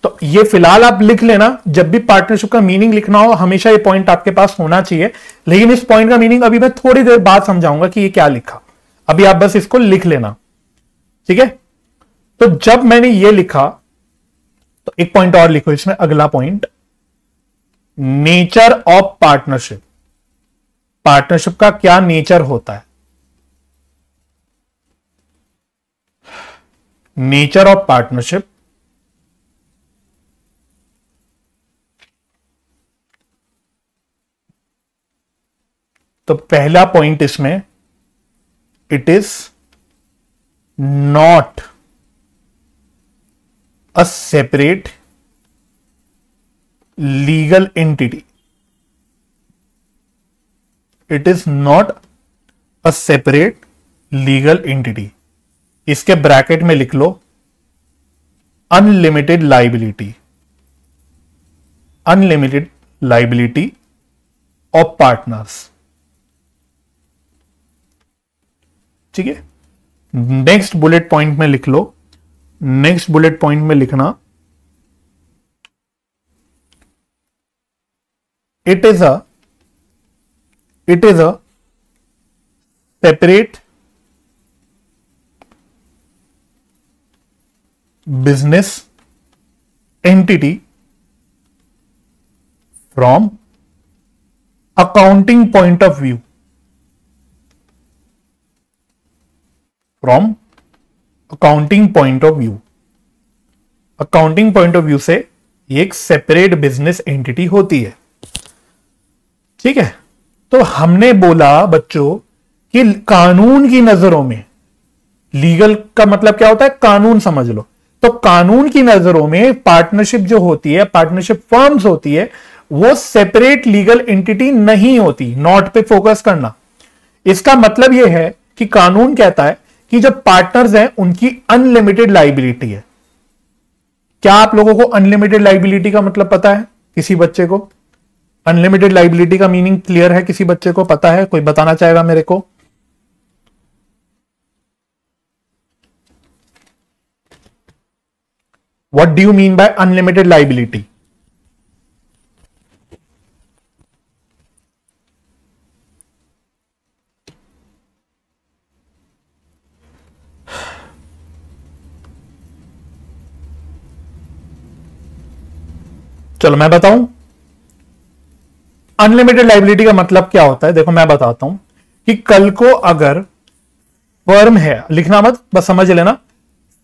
तो ये फिलहाल आप लिख लेना। जब भी पार्टनरशिप का मीनिंग लिखना हो हमेशा ये पॉइंट आपके पास होना चाहिए, लेकिन इस पॉइंट का मीनिंग अभी मैं थोड़ी देर बाद समझाऊंगा कि ये क्या लिखा। अभी आप बस इसको लिख लेना, ठीक है। तो जब मैंने ये लिखा तो एक पॉइंट और लिखो इसमें, अगला point, nature of partnership. Partnership का क्या नेचर होता है। नेचर ऑफ पार्टनरशिप, तो पहला पॉइंट इसमें, it is not a separate legal entity. It is not a separate legal entity. इसके ब्रैकेट में लिख लो unlimited liability. Unlimited liability of partners, ठीक है। नेक्स्ट बुलेट पॉइंट में लिख लो, नेक्स्ट बुलेट पॉइंट में लिखना, it is a separate business entity from accounting point of view. From accounting point of view, accounting point of view से ये एक separate business entity होती है, ठीक है। तो हमने बोला बच्चों कि कानून की नजरों में, लीगल का मतलब क्या होता है, कानून समझ लो। तो कानून की नजरों में पार्टनरशिप जो होती है, पार्टनरशिप फर्म्स होती है, वो सेपरेट लीगल एंटिटी नहीं होती। नॉट पे फोकस करना। इसका मतलब यह है कि कानून कहता है कि जो पार्टनर्स हैं उनकी अनलिमिटेड लाइबिलिटी है। क्या आप लोगों को अनलिमिटेड लाइबिलिटी का मतलब पता है? किसी बच्चे को अनलिमिटेड लाइबिलिटी का मीनिंग क्लियर है? किसी बच्चे को पता है? कोई बताना चाहेगा मेरे को? What do you mean by unlimited liability? चलो मैं बताऊं अनलिमिटेड लाइबिलिटी का मतलब क्या होता है। देखो मैं बताता हूं कि कल को अगर फर्म है, लिखना मत, बस समझ लेना,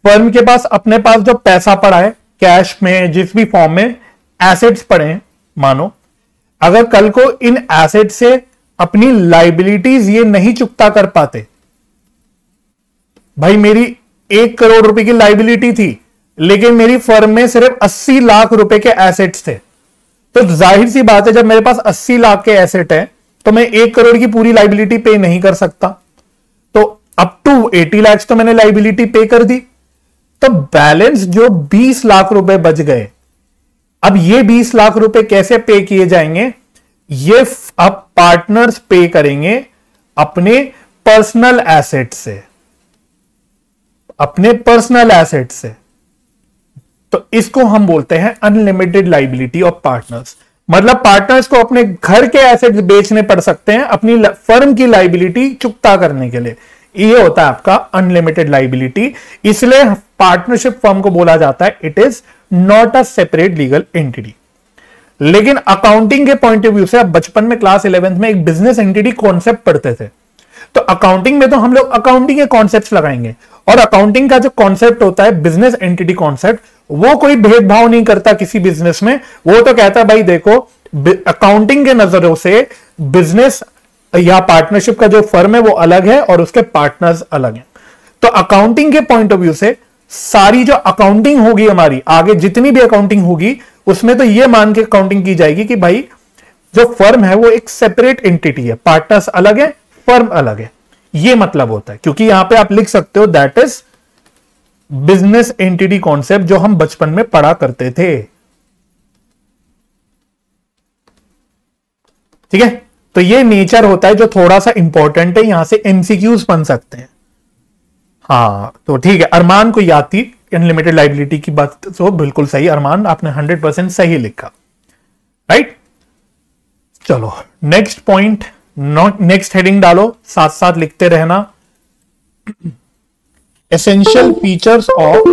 फर्म के पास अपने पास जो पैसा पड़ा है, कैश में, जिस भी फॉर्म में एसेट्स पड़े हैं, मानो अगर कल को इन एसेट से अपनी लाइबिलिटीज ये नहीं चुकता कर पाते, भाई मेरी 1 करोड़ रुपए की लाइबिलिटी थी लेकिन मेरी फर्म में सिर्फ 80 लाख रुपए के एसेट्स थे, तो जाहिर सी बात है जब मेरे पास 80 लाख के एसेट है तो मैं 1 करोड़ की पूरी लाइबिलिटी पे नहीं कर सकता। तो अप टू 80 लाख तो मैंने लाइबिलिटी पे कर दी, तो बैलेंस जो 20 लाख रुपए बच गए, अब ये 20 लाख रुपए कैसे पे किए जाएंगे? ये अब पार्टनर्स पे करेंगे अपने पर्सनल एसेट से, अपने पर्सनल एसेट से, तो इसको हम बोलते हैं अनलिमिटेड लाइबिलिटी ऑफ पार्टनर्स। मतलब पार्टनर्स को अपने घर के एसेट्स बेचने पड़ सकते हैं अपनी फर्म की लाइबिलिटी चुकता करने के लिए। ये होता है आपका अनलिमिटेड लाइबिलिटी। इसलिए पार्टनरशिप फर्म को बोला जाता है it is not a separate legal entity. लेकिन अकाउंटिंग के पॉइंट ऑफ व्यू से, अब बचपन में क्लास 11th में एक बिजनेस एंटिटी कॉन्सेप्ट पढ़ते थे, तो अकाउंटिंग में तो हम लोग अकाउंटिंग के कॉन्सेप्ट्स लगाएंगे, और अकाउंटिंग का जो कॉन्सेप्ट होता है बिजनेस एंटिटी कॉन्सेप्ट, वो कोई भेदभाव नहीं करता किसी बिजनेस में। वो तो कहता है भाई देखो, अकाउंटिंग के नजरों से बिजनेस या पार्टनरशिप का जो फर्म है वो अलग है और उसके पार्टनर्स अलग हैं। तो अकाउंटिंग के पॉइंट ऑफ व्यू से सारी जो अकाउंटिंग होगी हमारी, आगे जितनी भी अकाउंटिंग होगी, उसमें तो ये मान के अकाउंटिंग की जाएगी कि भाई जो फर्म है वो एक सेपरेट एंटिटी है, पार्टनर्स अलग है, फर्म अलग है। ये मतलब होता है, क्योंकि यहां पे आप लिख सकते हो that is business entity concept, जो हम बचपन में पढ़ा करते थे। ठीक है, तो ये नेचर होता है जो थोड़ा सा इंपॉर्टेंट है, यहां से एमसीक्यूज बन सकते हैं। हाँ तो ठीक है, अरमान को याद थी अनलिमिटेड लाइबिलिटी की बात, तो बिल्कुल सही अरमान, आपने 100% सही लिखा, राइट। चलो नेक्स्ट पॉइंट, नेक्स्ट हेडिंग डालो, साथ साथ लिखते रहना। Essential features of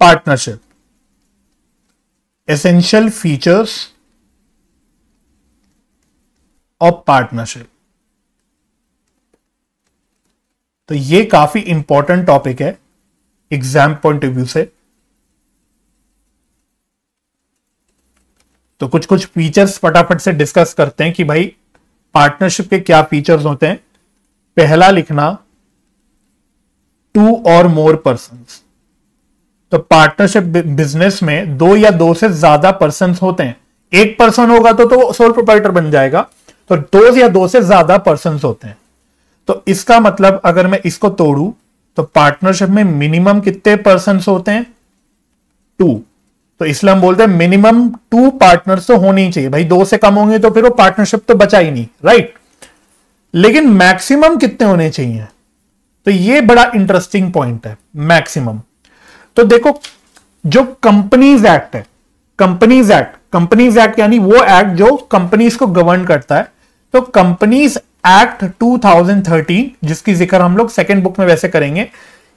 partnership, essential features of partnership. तो ये काफी इंपॉर्टेंट टॉपिक है एग्जाम पॉइंट ऑफ व्यू से। तो कुछ कुछ फीचर्स फटाफट से डिस्कस करते हैं कि भाई पार्टनरशिप के क्या फीचर्स होते हैं। पहला लिखना, 2 और मोर पर्सन्स। तो पार्टनरशिप बिजनेस में 2 या 2 से ज्यादा पर्सन्स होते हैं। एक पर्सन होगा तो सोल प्रोप्राइटर बन जाएगा, तो 2 या 2 से ज्यादा पर्सन्स होते हैं। तो इसका मतलब अगर मैं इसको तोड़ू तो पार्टनरशिप में मिनिमम कितने पर्सन्स होते हैं? 2। तो इसलिए हम बोलते हैं मिनिमम 2 पार्टनर्स तो होने ही चाहिए भाई, 2 से कम होंगे तो फिर वो पार्टनरशिप तो बचा ही नहीं, राइट। लेकिन मैक्सिमम कितने होने चाहिए? तो ये बड़ा इंटरेस्टिंग पॉइंट है, मैक्सिमम। तो देखो जो कंपनीज एक्ट है, कंपनीज एक्ट यानी वो एक्ट जो कंपनीज को गवर्न करता है, तो कंपनीज एक्ट 2013, जिसकी जिक्र हम लोग सेकेंड बुक में वैसे करेंगे,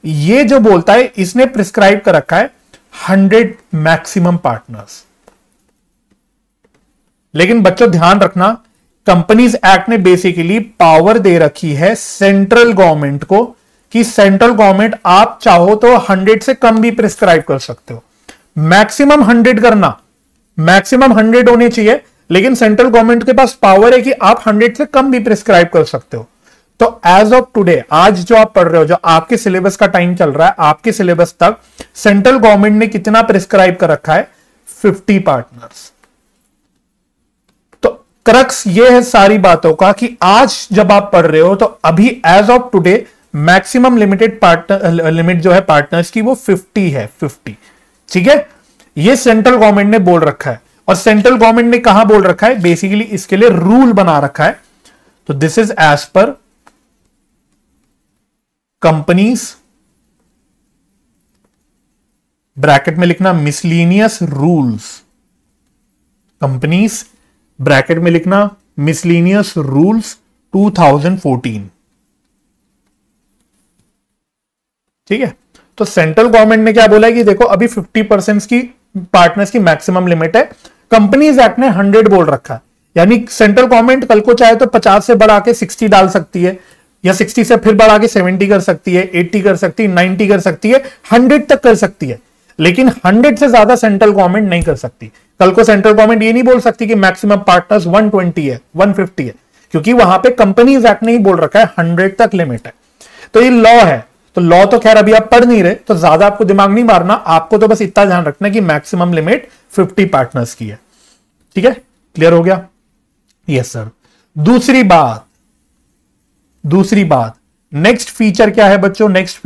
ये जो बोलता है, इसने प्रिस्क्राइब कर रखा है 100 मैक्सिमम पार्टनर्स। लेकिन बच्चों ध्यान रखना, कंपनीज एक्ट ने बेसिकली पावर दे रखी है सेंट्रल गवर्नमेंट को कि सेंट्रल गवर्नमेंट आप चाहो तो 100 से कम भी प्रिस्क्राइब कर सकते हो। मैक्सिमम 100 करना, मैक्सिमम 100 होने चाहिए, लेकिन सेंट्रल गवर्नमेंट के पास पावर है कि आप 100 से कम भी प्रिस्क्राइब कर सकते हो। तो एज ऑफ टुडे, आज जो आप पढ़ रहे हो, जो आपके सिलेबस का टाइम चल रहा है, आपके सिलेबस तक सेंट्रल गवर्नमेंट ने कितना प्रिस्क्राइब कर रखा है? 50 पार्टनर्स। तो क्रक्स ये है सारी बातों का कि आज जब आप पढ़ रहे हो तो अभी as of today maximum limited limit जो है पार्टनर्स की वो 50 है, 50। ठीक है, ये सेंट्रल गवर्नमेंट ने बोल रखा है। और सेंट्रल गवर्नमेंट ने कहां बोल रखा है? बेसिकली इसके लिए रूल बना रखा है। तो this is as per companies, bracket में लिखना मिसलीनियस रूल्स, कंपनीज ब्रैकेट में लिखना मिसलीनियस रूल्स 2014। ठीक है, तो सेंट्रल गवर्नमेंट ने क्या बोला है कि देखो अभी 50% की पार्टनर्स की मैक्सिमम लिमिट है, कंपनीज एक्ट ने 100 बोल रखा है। यानी सेंट्रल गवर्नमेंट कल को चाहे तो 50 से बढ़ा के 60 डाल सकती है, या 60 से फिर बढ़ा के 70 कर सकती है, 80 कर सकती है, 90 कर सकती है, 100 तक कर सकती है। लेकिन 100 से ज्यादा सेंट्रल गवर्नमेंट नहीं कर सकती। कल को सेंट्रल गवर्नमेंट ये नहीं बोल सकती कि मैक्सिमम पार्टनर्स 120 है, 150 है, क्योंकि वहां पे कंपनीज एक्ट ने ही बोल रखा है 100 तक लिमिट है। तो ये लॉ है। तो लॉ तो खैर अभी आप पढ़ नहीं रहे, तो ज्यादा आपको दिमाग नहीं मारना, आपको तो बस इतना ध्यान रखना कि मैक्सिमम लिमिट 50 पार्टनर्स की है। ठीक है, क्लियर हो गया? Yes sir. दूसरी बात, नेक्स्ट फीचर क्या है बच्चों? नेक्स्ट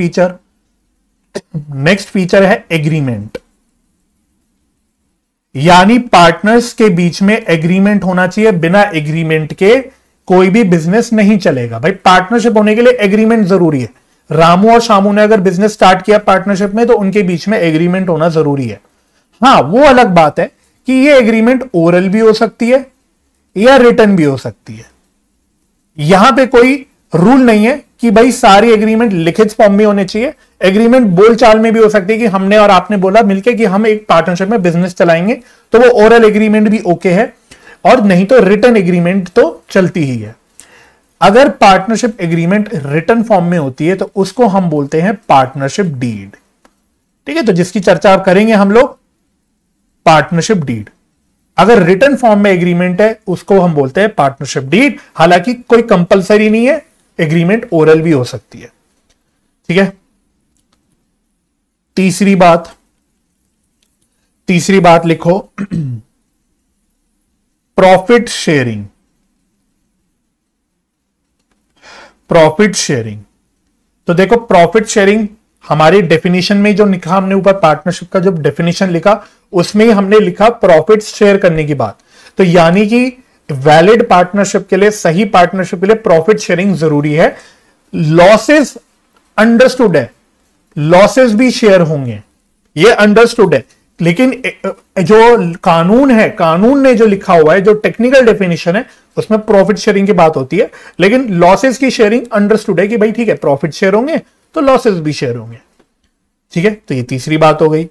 फीचर है एग्रीमेंट। यानी पार्टनर्स के बीच में एग्रीमेंट होना चाहिए। बिना एग्रीमेंट के कोई भी बिजनेस नहीं चलेगा। भाई पार्टनरशिप होने के लिए एग्रीमेंट जरूरी है। रामू और शामू ने अगर बिजनेस स्टार्ट किया पार्टनरशिप में, तो उनके बीच में एग्रीमेंट होना जरूरी है। हाँ, वो अलग बात है कि ये एग्रीमेंट ओरल भी हो सकती है या रिटन भी हो सकती है। यहां पे कोई रूल नहीं है कि भाई सारी एग्रीमेंट लिखित फॉर्म में होने चाहिए। एग्रीमेंट बोलचाल में भी हो सकती है कि हमने और आपने बोला मिलके कि हम एक पार्टनरशिप में बिजनेस चलाएंगे, तो वो ओरल एग्रीमेंट भी ओके है, और नहीं तो रिटन एग्रीमेंट तो चलती ही है। अगर पार्टनरशिप एग्रीमेंट रिटन फॉर्म में होती है तो उसको हम बोलते हैं पार्टनरशिप डीड। ठीक है, तो जिसकी चर्चा करेंगे हम लोग पार्टनरशिप डीड। अगर रिटन फॉर्म में एग्रीमेंट है उसको हम बोलते हैं पार्टनरशिप डीड। हालांकि कोई कंपलसरी नहीं है, एग्रीमेंट ओरल भी हो सकती है। ठीक है, तीसरी बात लिखो, प्रॉफिट शेयरिंग। प्रॉफिट शेयरिंग, तो देखो प्रॉफिट शेयरिंग हमारी डेफिनेशन में जो लिखा हमने ऊपर, पार्टनरशिप का जो डेफिनेशन लिखा उसमें ही हमने लिखा प्रॉफिट शेयर करने की बात। तो यानी कि वैलिड पार्टनरशिप के लिए, सही पार्टनरशिप के लिए प्रॉफिट शेयरिंग जरूरी है। लॉसेस अंडरस्टूड है, लॉसेस भी शेयर होंगे, ये अंडरस्टूड है। लेकिन जो कानून है, कानून ने जो लिखा हुआ है, जो टेक्निकल डेफिनेशन है, उसमें प्रॉफिट शेयरिंग की बात होती है। लेकिन लॉसेस की शेयरिंग अंडरस्टूड है कि भाई ठीक है, प्रॉफिट शेयर होंगे तो लॉसेस भी शेयर होंगे। ठीक है, तो ये तीसरी बात हो गई।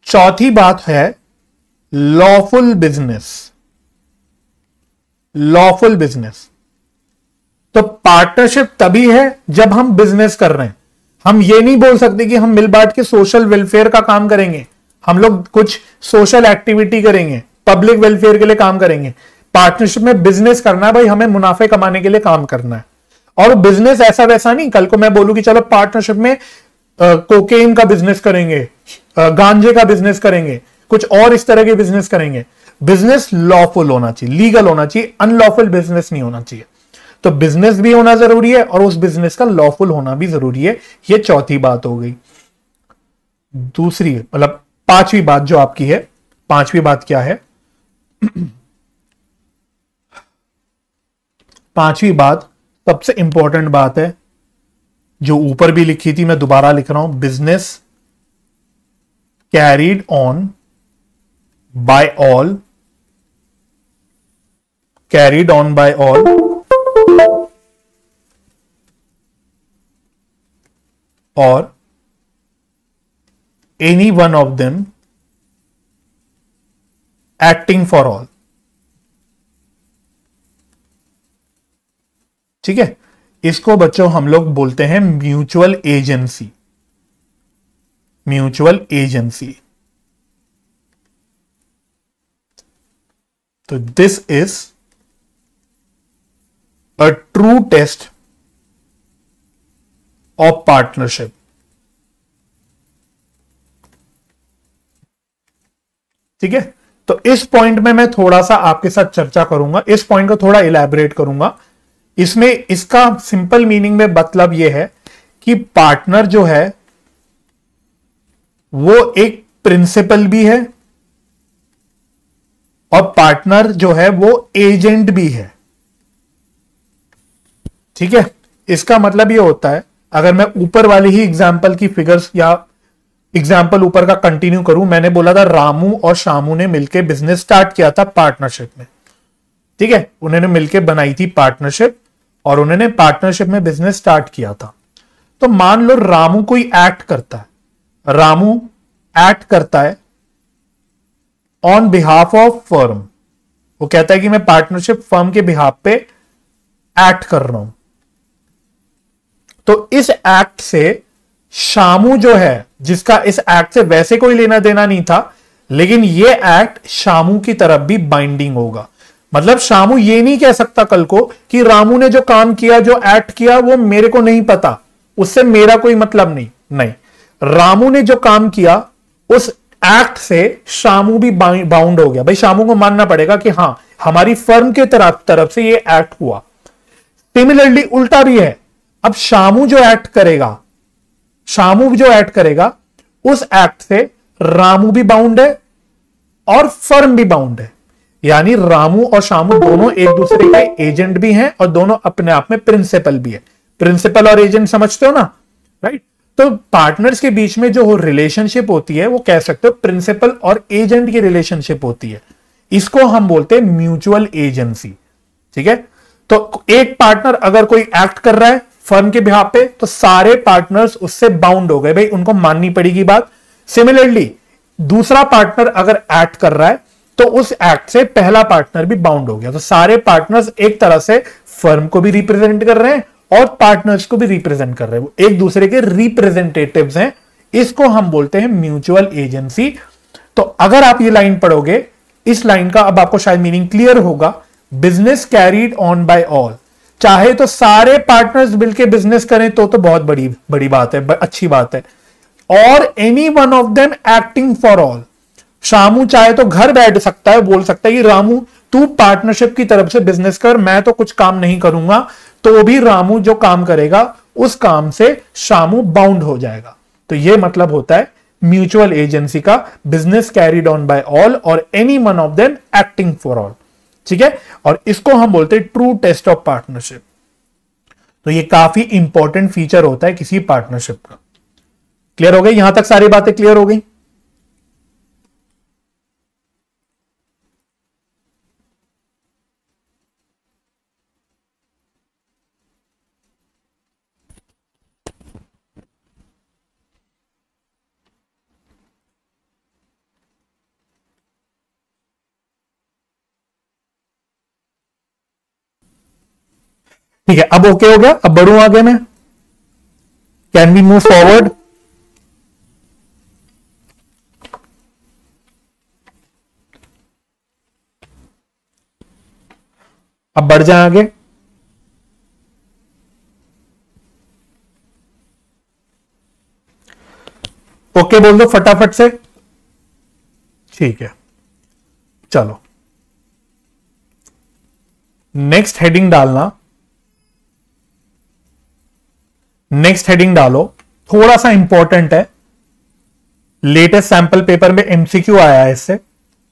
चौथी बात है लॉफुल बिजनेस। लॉफुल बिजनेस, तो पार्टनरशिप तभी है जब हम बिजनेस कर रहे हैं। हम ये नहीं बोल सकते कि हम मिल बांट के सोशल वेलफेयर का काम करेंगे, हम लोग कुछ सोशल एक्टिविटी करेंगे, पब्लिक वेलफेयर के लिए काम करेंगे। पार्टनरशिप में बिजनेस करना है भाई, हमें मुनाफे कमाने के लिए काम करना है। और बिजनेस ऐसा वैसा नहीं, कल को मैं बोलूं कि चलो पार्टनरशिप में कोकेन का बिजनेस करेंगे, गांजे का बिजनेस करेंगे, कुछ और इस तरह के बिजनेस करेंगे। बिजनेस लॉफुल होना चाहिए, लीगल होना चाहिए, अनलॉफुल बिजनेस नहीं होना चाहिए। तो बिजनेस भी होना जरूरी है और उस बिजनेस का लॉफुल होना भी जरूरी है। ये चौथी बात हो गई। दूसरी मतलब पांचवी बात जो आपकी है, पांचवी बात क्या है? पांचवी बात सबसे इंपॉर्टेंट बात है, जो ऊपर भी लिखी थी, मैं दोबारा लिख रहा हूं। Business carried on by all, carried on by all और any one of them acting for all. ठीक है, इसको बच्चों हम लोग बोलते हैं म्यूचुअल एजेंसी। म्यूचुअल एजेंसी, तो this is a true test of partnership. ठीक है, तो इस पॉइंट में मैं थोड़ा सा आपके साथ चर्चा करूंगा, इस पॉइंट को थोड़ा इलैबोरेट करूंगा। इसमें इसका सिंपल मीनिंग में मतलब यह है कि पार्टनर जो है वो एक प्रिंसिपल भी है और पार्टनर जो है वो एजेंट भी है। ठीक है, इसका मतलब यह होता है, अगर मैं ऊपर वाली ही एग्जाम्पल की फिगर्स या एग्जाम्पल ऊपर का कंटिन्यू करूं, मैंने बोला था रामू और शामू ने मिलकर बिजनेस स्टार्ट किया था पार्टनरशिप में। ठीक है, उन्होंने मिलकर बनाई थी पार्टनरशिप और उन्होंने पार्टनरशिप में बिजनेस स्टार्ट किया था। तो मान लो रामू कोई एक्ट करता है, रामू एक्ट करता है ऑन बिहाफ ऑफ फर्म। वो कहता है कि मैं पार्टनरशिप फर्म के बिहाफ पे एक्ट कर रहा हूं। तो इस एक्ट से शामू जो है, जिसका इस एक्ट से वैसे कोई लेना देना नहीं था, लेकिन ये एक्ट शामू की तरफ भी बाइंडिंग होगा। मतलब शामू ये नहीं कह सकता कल को कि रामू ने जो काम किया, जो एक्ट किया, वो मेरे को नहीं पता, उससे मेरा कोई मतलब नहीं। नहीं, रामू ने जो काम किया उस एक्ट से शामू भी बाउंड हो गया। भाई शामू को मानना पड़ेगा कि हां, हमारी फर्म के तरफ से ये एक्ट हुआ। सिमिलरली उल्टा भी है, अब शामू जो एक्ट करेगा उस एक्ट से रामू भी बाउंड है और फर्म भी बाउंड है। यानी रामू और शामू दोनों एक दूसरे के एजेंट भी हैं और दोनों अपने आप में प्रिंसिपल भी है। प्रिंसिपल और एजेंट समझते हो ना, राइट? तो पार्टनर्स के बीच में जो रिलेशनशिप होती है वो कह सकते हो प्रिंसिपल और एजेंट की रिलेशनशिप होती है। इसको हम बोलते हैं म्यूचुअल एजेंसी, ठीक है? तो एक पार्टनर अगर कोई एक्ट कर रहा है फर्म के बिहाफ पे, तो सारे पार्टनर्स उससे बाउंड हो गए, भाई उनको माननी पड़ेगी बात। सिमिलरली दूसरा पार्टनर अगर एक्ट कर रहा है तो उस एक्ट से पहला पार्टनर भी बाउंड हो गया। तो सारे पार्टनर्स एक तरह से फर्म को भी रिप्रेजेंट कर रहे हैं और पार्टनर्स को भी रिप्रेजेंट कर रहे हैं, वो एक दूसरे के रिप्रेजेंटेटिव्स हैं। इसको हम बोलते हैं म्यूचुअल एजेंसी। तो अगर आप ये लाइन पढ़ोगे, इस लाइन का अब आपको शायद मीनिंग क्लियर होगा। Business carried on by all, चाहे तो सारे पार्टनर्स मिलकर बिजनेस करें तो बहुत बड़ी बड़ी बात है, अच्छी बात है। और any one of them acting for all, Shamu चाहे तो घर बैठ सकता है, बोल सकता है कि रामू तू पार्टनरशिप की तरफ से बिजनेस कर, मैं तो कुछ काम नहीं करूंगा, तो भी रामू जो काम करेगा उस काम से शामू बाउंड हो जाएगा। तो यह मतलब होता है म्यूचुअल एजेंसी का, business carried on by all और any one of them acting for all, ठीक है? और इसको हम बोलते हैं ट्रू टेस्ट ऑफ पार्टनरशिप। तो ये काफी इंपॉर्टेंट फीचर होता है किसी पार्टनरशिप का। क्लियर हो गई? यहां तक सारी बातें क्लियर हो गई? ठीक है, अब ओके हो गया। अब बढ़ूं आगे मैं, कैन वी मूव फॉरवर्ड? अब बढ़ जाए आगे। ओके बोल दो फटाफट से। ठीक है, चलो नेक्स्ट हेडिंग डालना, नेक्स्ट हेडिंग डालो, थोड़ा सा इंपॉर्टेंट है, लेटेस्ट सैंपल पेपर में एमसीक्यू आया है इससे।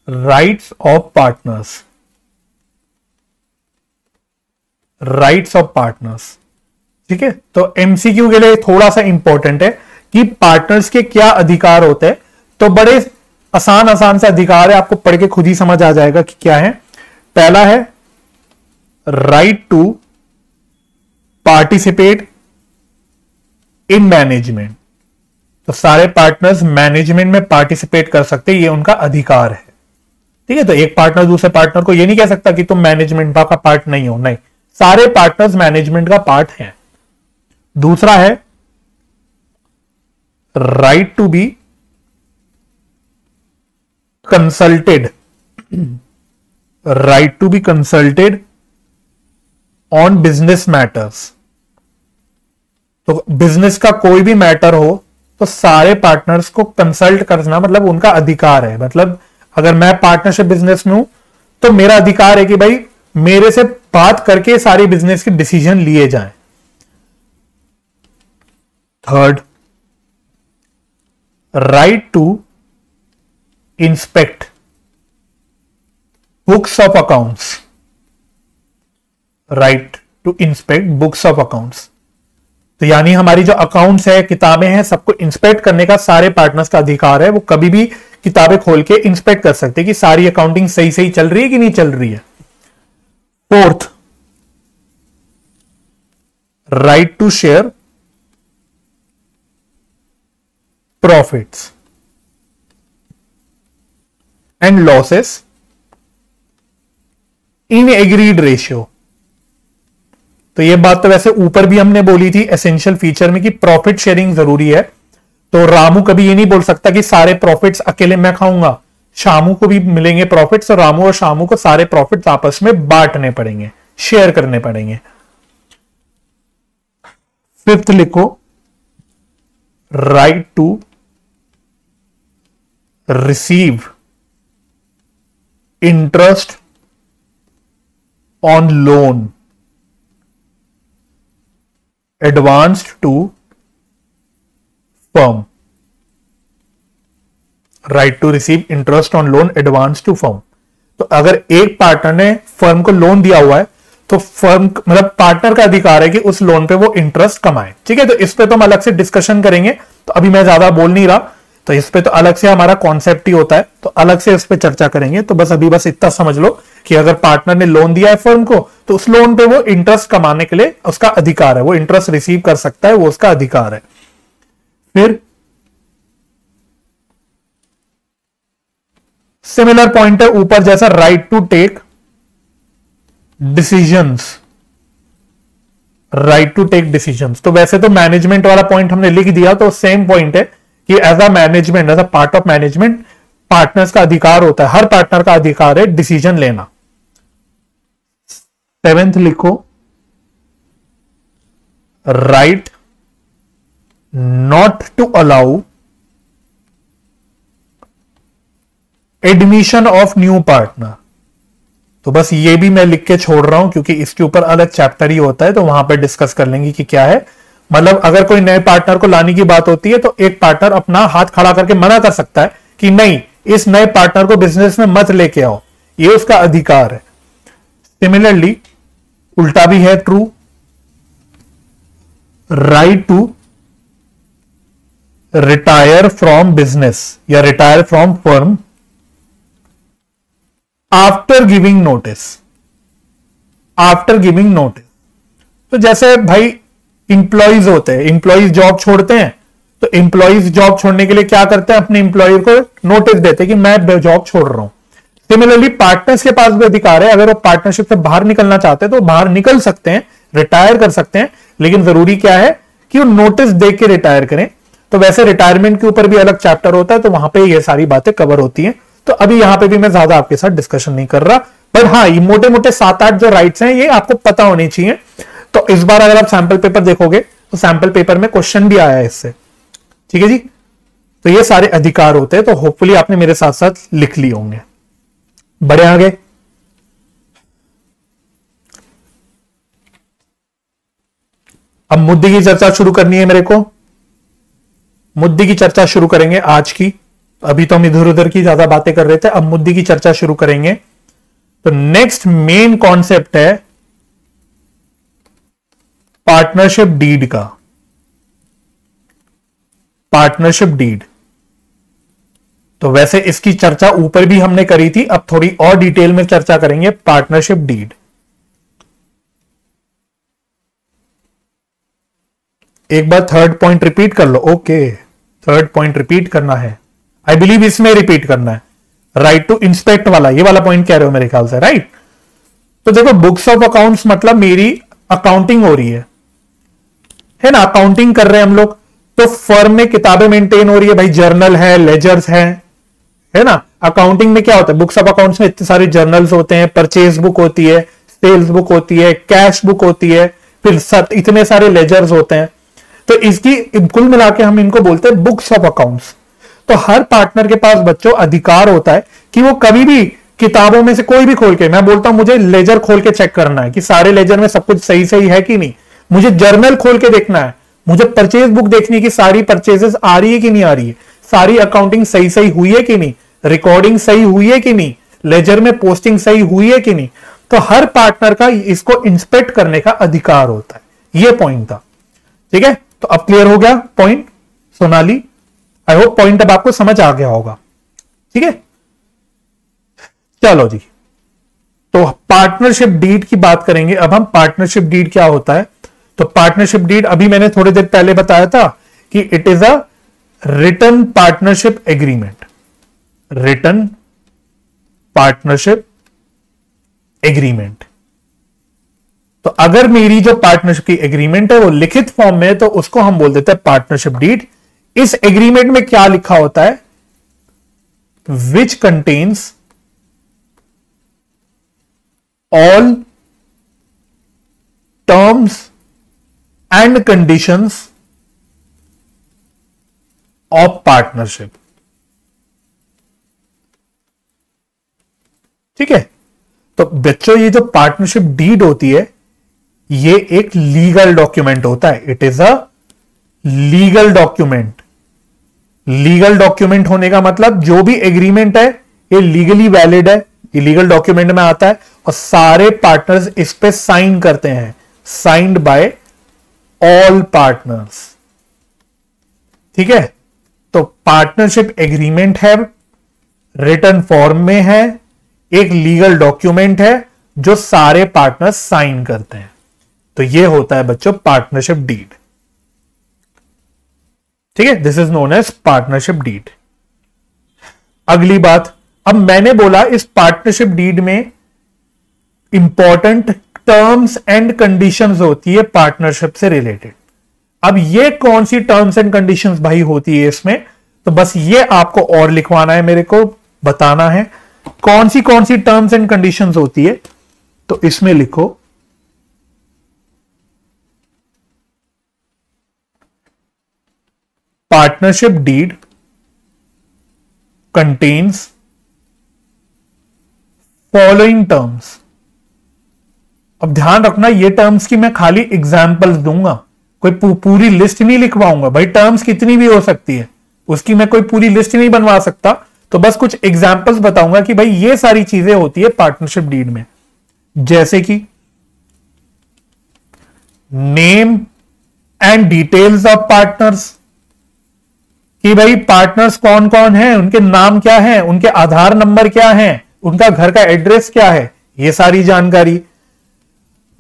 Rights of partners, rights of partners, ठीक है? तो एमसीक्यू के लिए थोड़ा सा इंपॉर्टेंट है कि पार्टनर्स के क्या अधिकार होते हैं। तो बड़े आसान आसान से अधिकार है, आपको पढ़ के खुद ही समझ आ जाएगा कि क्या है। पहला है right to participate in management. तो सारे पार्टनर्स मैनेजमेंट में पार्टिसिपेट कर सकते हैं, ये उनका अधिकार है, ठीक है? तो एक पार्टनर दूसरे पार्टनर को ये नहीं कह सकता कि तुम मैनेजमेंट का पार्ट नहीं हो, नहीं, सारे पार्टनर्स मैनेजमेंट का पार्ट हैं। दूसरा है right to be consulted, right to be consulted on business matters. तो बिजनेस का कोई भी मैटर हो तो सारे पार्टनर्स को कंसल्ट करना मतलब उनका अधिकार है। मतलब अगर मैं पार्टनरशिप बिजनेस में हूं तो मेरा अधिकार है कि भाई मेरे से बात करके सारी बिजनेस के डिसीजन लिए जाएं। Third, right to inspect books of accounts, right to inspect books of accounts. तो यानी हमारी जो अकाउंट्स है, किताबें हैं, सबको इंस्पेक्ट करने का सारे पार्टनर्स का अधिकार है। वो कभी भी किताबें खोल के इंस्पेक्ट कर सकते हैं कि सारी अकाउंटिंग सही सही चल रही है कि नहीं चल रही है। Fourth, right to share profits and losses in agreed ratio. तो ये बात तो वैसे ऊपर भी हमने बोली थी एसेंशियल फीचर में कि प्रॉफिट शेयरिंग जरूरी है। तो रामू कभी ये नहीं बोल सकता कि सारे प्रॉफिट्स अकेले मैं खाऊंगा, शामू को भी मिलेंगे प्रॉफिट्स और रामू और शामू को सारे प्रॉफिट्स आपस में बांटने पड़ेंगे, शेयर करने पड़ेंगे। फिफ्थ लिखो right to receive interest on loan advanced to firm, right to receive interest on loan advance to firm. तो अगर एक पार्टनर ने फर्म को लोन दिया हुआ है तो फर्म मतलब पार्टनर का अधिकार है कि उस लोन पे वो इंटरेस्ट कमाए। ठीक है, तो इस पे तो हम अलग से डिस्कशन करेंगे, तो अभी मैं ज्यादा बोल नहीं रहा, तो इस पे तो अलग से हमारा कॉन्सेप्ट ही होता है, तो अलग से इस पे चर्चा करेंगे। तो बस अभी बस इतना समझ लो कि अगर पार्टनर ने लोन दिया है फर्म को, तो उस लोन पे वो इंटरेस्ट कमाने के लिए उसका अधिकार है, वो इंटरेस्ट रिसीव कर सकता है, वो उसका अधिकार है। फिर सिमिलर पॉइंट है ऊपर जैसा, right to take decisions, right to take decisions. तो वैसे तो मैनेजमेंट वाला पॉइंट हमने लिख दिया, तो सेम पॉइंट है कि as a management, as a part of management, partners का अधिकार होता है, हर पार्टनर का अधिकार है डिसीजन लेना। 7th लिखो, right not to allow admission of new partner. तो बस ये भी मैं लिख के छोड़ रहा हूं क्योंकि इसके ऊपर अलग चैप्टर ही होता है, तो वहां पर डिस्कस कर लेंगे कि क्या है। मतलब अगर कोई नए पार्टनर को लाने की बात होती है तो एक पार्टनर अपना हाथ खड़ा करके मना कर सकता है कि नहीं, इस नए पार्टनर को बिजनेस में मत लेके आओ, ये उसका अधिकार है। सिमिलरली उल्टा भी है true, right to retire from business या retire from firm after giving notice, after giving notice. तो जैसे भाई इंप्लॉइज होते हैं, इंप्लॉइज जॉब छोड़ते हैं, तो इंप्लॉइज जॉब छोड़ने के लिए क्या करते हैं, अपने इंप्लॉयर को नोटिस देते हैं कि मैं जॉब छोड़ रहा हूं। सिमिलरली पार्टनर्स के पास भी अधिकार है, अगर वो पार्टनरशिप से बाहर निकलना चाहते हैं तो बाहर निकल सकते हैं, रिटायर कर सकते हैं, लेकिन जरूरी क्या है कि वो नोटिस दे के रिटायर करें। तो वैसे रिटायरमेंट के ऊपर भी अलग चैप्टर होता है, तो वहां पे ये सारी बातें कवर होती हैं। तो अभी यहां पे भी मैं ज्यादा आपके साथ डिस्कशन नहीं कर रहा, बट हाँ, ये मोटे मोटे 7-8 जो राइट्स हैं ये आपको पता होनी चाहिए। तो इस बार अगर आप सैंपल पेपर देखोगे तो सैंपल पेपर में क्वेश्चन भी आया है इससे। ठीक है जी, तो ये सारे अधिकार होते हैं, तो होपफुली आपने मेरे साथ साथ लिख लिए होंगे। बढ़े आगे, अब मुद्दे की चर्चा शुरू करनी है मेरे को, मुद्दे की चर्चा शुरू करेंगे आज की। अभी तो हम इधर उधर की ज्यादा बातें कर रहे थे, अब मुद्दे की चर्चा शुरू करेंगे। तो नेक्स्ट मेन कॉन्सेप्ट है पार्टनरशिप डीड का, पार्टनरशिप डीड। तो वैसे इसकी चर्चा ऊपर भी हमने करी थी, अब थोड़ी और डिटेल में चर्चा करेंगे पार्टनरशिप डीड। एक बार थर्ड पॉइंट रिपीट कर लो। ओके, थर्ड पॉइंट रिपीट करना है, आई बिलीव इसमें रिपीट करना है, राइट टू इंस्पेक्ट वाला, ये वाला पॉइंट कह रहे हो मेरे ख्याल से, राइट। तो देखो, बुक्स ऑफ अकाउंट्स मतलब मेरी अकाउंटिंग हो रही है ना, अकाउंटिंग कर रहे हैं हम लोग। तो फर्म में किताबें मेंटेन हो रही है भाई, जर्नल है, लेजर्स है ना। अकाउंटिंग में क्या होता है, बुक्स ऑफ अकाउंट्स में इतने सारे जर्नल्स होते हैं, परचेज बुक होती है, सेल्स बुक होती है, कैश बुक होती है, फिर इतने सारे लेजर्स होते हैं। तो इसकी कुल मिला के हम इनको बोलते हैं बुक्स ऑफ अकाउंट्स। तो हर पार्टनर के पास बच्चों अधिकार होता है कि वो कभी भी किताबों में से कोई भी खोल के, मैं बोलता हूं मुझे लेजर खोल के चेक करना है कि सारे लेजर में सब कुछ सही सही है कि नहीं, मुझे जर्नल खोल के देखना है, मुझे परचेज बुक देखनी है कि सारी परचेजेस आ रही है कि नहीं आ रही है, सारी अकाउंटिंग सही सही हुई है कि नहीं, रिकॉर्डिंग सही हुई है कि नहीं, लेजर में पोस्टिंग सही हुई है कि नहीं। तो हर पार्टनर का इसको इंस्पेक्ट करने का अधिकार होता है, ये पॉइंट था। ठीक है, तो अब क्लियर हो गया point Sonali, I hope point अब आपको समझ आ गया होगा। ठीक है, चलो जी, तो पार्टनरशिप डीड की बात करेंगे अब हम। पार्टनरशिप डीड क्या होता है, तो पार्टनरशिप डीड अभी मैंने थोड़ी देर पहले बताया था कि it is a written partnership agreement, written partnership agreement. तो अगर मेरी जो पार्टनरशिप की एग्रीमेंट है वो लिखित फॉर्म में है तो उसको हम बोल देते हैं पार्टनरशिप डीड। इस एग्रीमेंट में क्या लिखा होता है, which contains all terms and conditions of partnership. ठीक है, तो बच्चों ये जो पार्टनरशिप डीड होती है ये एक लीगल डॉक्यूमेंट होता है, it is a legal document. Legal document होने का मतलब जो भी एग्रीमेंट है ये लीगली वैलिड है, ये लीगल डॉक्यूमेंट में आता है। और सारे पार्टनर्स इस पे साइन करते हैं, साइंड बाय ऑल पार्टनर्स। ठीक है, तो पार्टनरशिप एग्रीमेंट है, रिटन फॉर्म में है, एक लीगल डॉक्यूमेंट है जो सारे पार्टनर्स साइन करते हैं। तो ये होता है बच्चों पार्टनरशिप डीड। ठीक है, this is known as partnership deed. अगली बात, अब मैंने बोला इस पार्टनरशिप डीड में इंपॉर्टेंट टर्म्स एंड कंडीशंस होती है पार्टनरशिप से रिलेटेड। अब ये कौन सी टर्म्स एंड कंडीशंस भाई होती है इसमें, तो बस ये आपको और लिखवाना है, मेरे को बताना है कौन सी टर्म्स एंड कंडीशंस होती है। तो इसमें लिखो partnership deed contains following terms. अब ध्यान रखना ये टर्म्स की मैं खाली एग्जांपल्स दूंगा, कोई पूरी लिस्ट नहीं लिखवाऊंगा भाई। टर्म्स कितनी भी हो सकती है, उसकी मैं कोई पूरी लिस्ट नहीं बनवा सकता, तो बस कुछ एग्जांपल्स बताऊंगा कि भाई ये सारी चीजें होती है पार्टनरशिप डीड में। जैसे कि name and details of partners, कि भाई पार्टनर्स कौन कौन हैं, उनके नाम क्या हैं, उनके आधार नंबर क्या हैं, उनका घर का एड्रेस क्या है, ये सारी जानकारी।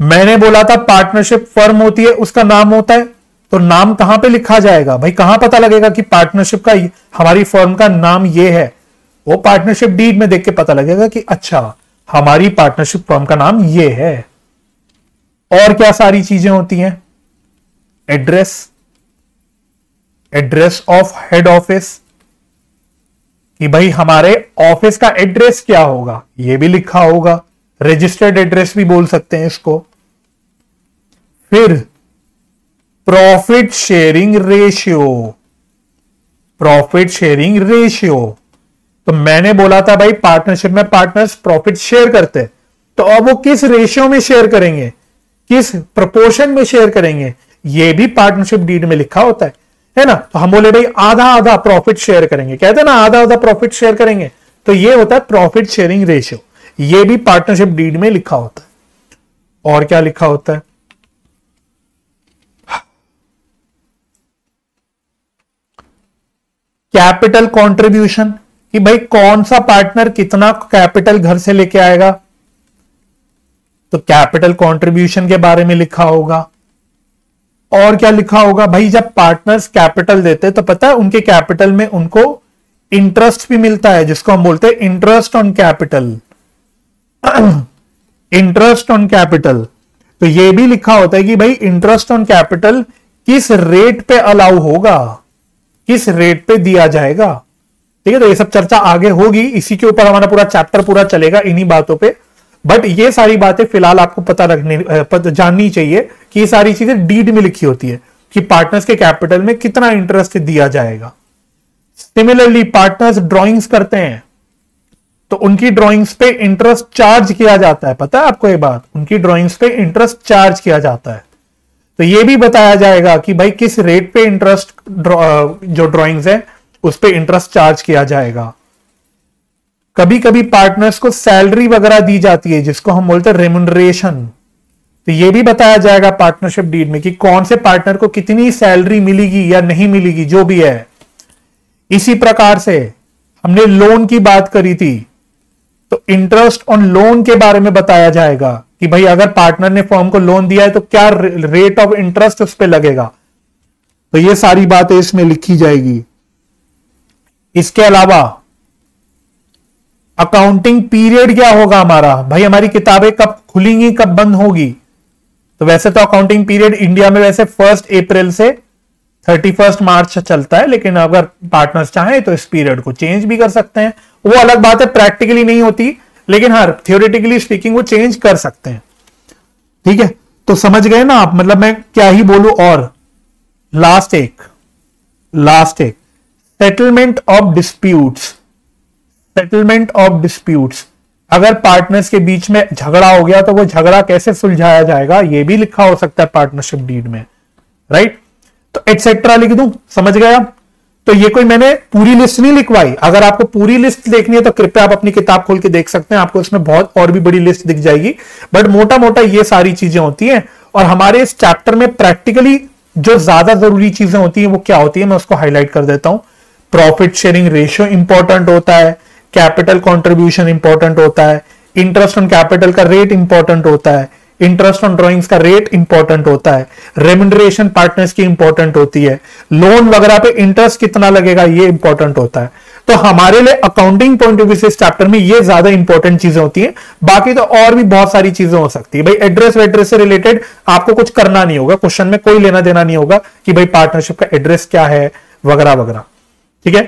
मैंने बोला था पार्टनरशिप फर्म होती है, उसका नाम होता है, तो नाम कहां पे लिखा जाएगा भाई, कहां पता लगेगा कि पार्टनरशिप का हमारी फर्म का नाम ये है। वो पार्टनरशिप डीड में देख के पता लगेगा कि अच्छा हमारी पार्टनरशिप फर्म का नाम ये है। और क्या सारी चीजें होती हैं, एड्रेस ऑफ हेड ऑफिस, कि भाई हमारे ऑफिस का एड्रेस क्या होगा, यह भी लिखा होगा। रजिस्टर्ड एड्रेस भी बोल सकते हैं इसको। फिर प्रॉफिट शेयरिंग रेशियो, तो मैंने बोला था भाई पार्टनरशिप में पार्टनर्स प्रॉफिट शेयर करते हैं, तो अब वो किस रेशियो में शेयर करेंगे, किस प्रोपोर्शन में शेयर करेंगे, ये भी पार्टनरशिप डीड में लिखा होता है ना। तो हम बोले भाई आधा आधा प्रॉफिट शेयर करेंगे, कहते हैं ना आधा आधा प्रॉफिट शेयर करेंगे, तो ये होता है प्रॉफिट शेयरिंग रेशियो, ये भी पार्टनरशिप डीड में लिखा होता है। और क्या लिखा होता है, कैपिटल कंट्रीब्यूशन, कि भाई कौन सा पार्टनर कितना कैपिटल घर से लेके आएगा, तो कैपिटल कंट्रीब्यूशन के बारे में लिखा होगा। और क्या लिखा होगा भाई, जब पार्टनर्स कैपिटल देते हैं तो पता है उनके कैपिटल में उनको इंटरेस्ट भी मिलता है, जिसको हम बोलते हैं interest on capital. Interest on capital, तो ये भी लिखा होता है कि भाई इंटरेस्ट ऑन कैपिटल किस रेट पे अलाउ होगा, किस रेट पे दिया जाएगा। ठीक है, तो ये सब चर्चा आगे होगी, इसी के ऊपर हमारा पूरा चैप्टर पूरा चलेगा इन्हीं बातों पे। बट ये सारी बातें फिलहाल आपको जाननी चाहिए कि ये सारी चीजें डीड में लिखी होती है कि पार्टनर्स के कैपिटल में कितना इंटरेस्ट दिया जाएगा। सिमिलरली पार्टनर्स ड्राइंग्स करते हैं, तो उनकी ड्राइंग्स पे इंटरेस्ट चार्ज किया जाता है, पता है आपको ये बात, उनकी ड्राइंग्स पे इंटरेस्ट चार्ज किया जाता है। तो ये भी बताया जाएगा कि भाई किस रेट पे इंटरेस्ट जो ड्राइंग्स है उस पे इंटरेस्ट चार्ज किया जाएगा। कभी कभी पार्टनर्स को सैलरी वगैरह दी जाती है, जिसको हम बोलते हैं रेम्युनरेशन, तो ये भी बताया जाएगा पार्टनरशिप डीड में कि कौन से पार्टनर को कितनी सैलरी मिलेगी या नहीं मिलेगी, जो भी है। इसी प्रकार से हमने लोन की बात करी थी, तो इंटरेस्ट ऑन लोन के बारे में बताया जाएगा कि भाई अगर पार्टनर ने फर्म को लोन दिया है तो क्या रेट ऑफ इंटरेस्ट उस पर लगेगा, तो ये सारी बातें इसमें लिखी जाएगी। इसके अलावा अकाउंटिंग पीरियड क्या होगा हमारा, भाई हमारी किताबें कब खुलेंगी कब बंद होगी। तो वैसे तो अकाउंटिंग पीरियड इंडिया में वैसे 1 अप्रैल से 31 मार्च चलता है, लेकिन अगर पार्टनर्स चाहें तो इस पीरियड को चेंज भी कर सकते हैं, वो अलग बात है, प्रैक्टिकली नहीं होती, लेकिन हाँ थियोरेटिकली स्पीकिंग वो चेंज कर सकते हैं। ठीक है, तो समझ गए ना आप, मतलब मैं क्या ही बोलूं। और लास्ट एक सेटलमेंट ऑफ डिस्प्यूट्स, अगर पार्टनर्स के बीच में झगड़ा हो गया तो वो झगड़ा कैसे सुलझाया जाएगा, ये भी लिखा हो सकता है पार्टनरशिप डीड में, राइट। तो एटसेट्रा लिख दूं, समझ गए आप। तो ये कोई मैंने पूरी लिस्ट नहीं लिखवाई। अगर आपको पूरी लिस्ट देखनी है तो कृपया आप अपनी किताब खोल के देख सकते हैं, आपको इसमें बहुत और भी बड़ी लिस्ट दिख जाएगी। बट मोटा मोटा ये सारी चीजें होती हैं। और हमारे इस चैप्टर में प्रैक्टिकली जो ज्यादा जरूरी चीजें होती हैं वो क्या होती है, मैं उसको हाईलाइट कर देता हूं। प्रॉफिट शेयरिंग रेशियो इंपॉर्टेंट होता है, कैपिटल कॉन्ट्रीब्यूशन इंपॉर्टेंट होता है, इंटरेस्ट ऑन कैपिटल का रेट इंपॉर्टेंट होता है, इंटरेस्ट ऑन ड्रॉइंग्स का रेट इंपॉर्टेंट होता है, रेम्यूनरेशन पार्टनर्स की इंपॉर्टेंट होती है, लोन वगैरह पे इंटरेस्ट कितना लगेगा ये इंपॉर्टेंट होता है। तो हमारे लिए अकाउंटिंग पॉइंट ऑफ व्यू से इस चैप्टर में ये ज्यादा इंपॉर्टेंट चीजें होती हैं। बाकी तो और भी बहुत सारी चीजें हो सकती है। भाई एड्रेस वेड्रेस से रिलेटेड आपको कुछ करना नहीं होगा, क्वेश्चन में कोई लेना देना नहीं होगा कि भाई पार्टनरशिप का एड्रेस क्या है वगैरह वगैरह। ठीक है,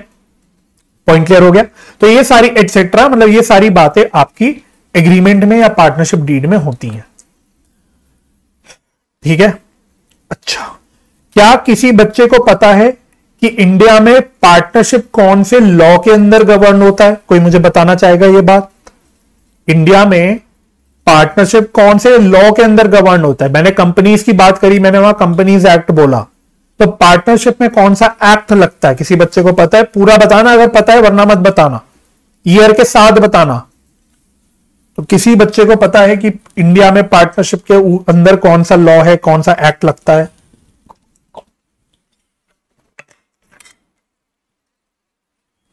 पॉइंट क्लियर हो गया। तो ये सारी एटसेट्रा मतलब ये सारी बातें आपकी एग्रीमेंट में या पार्टनरशिप डीड में होती हैं। ठीक है, अच्छा, क्या किसी बच्चे को पता है कि इंडिया में पार्टनरशिप कौन से लॉ के अंदर गवर्न होता है? कोई मुझे बताना चाहेगा ये बात? इंडिया में पार्टनरशिप कौन से लॉ के अंदर गवर्न होता है? मैंने कंपनीज की बात करी, मैंने वहां कंपनीज एक्ट बोला, तो पार्टनरशिप में कौन सा एक्ट लगता है? किसी बच्चे को पता है? पूरा बताना अगर पता है, वरना मत बताना, ईयर के साथ बताना। तो किसी बच्चे को पता है कि इंडिया में पार्टनरशिप के अंदर कौन सा लॉ है, कौन सा एक्ट लगता है?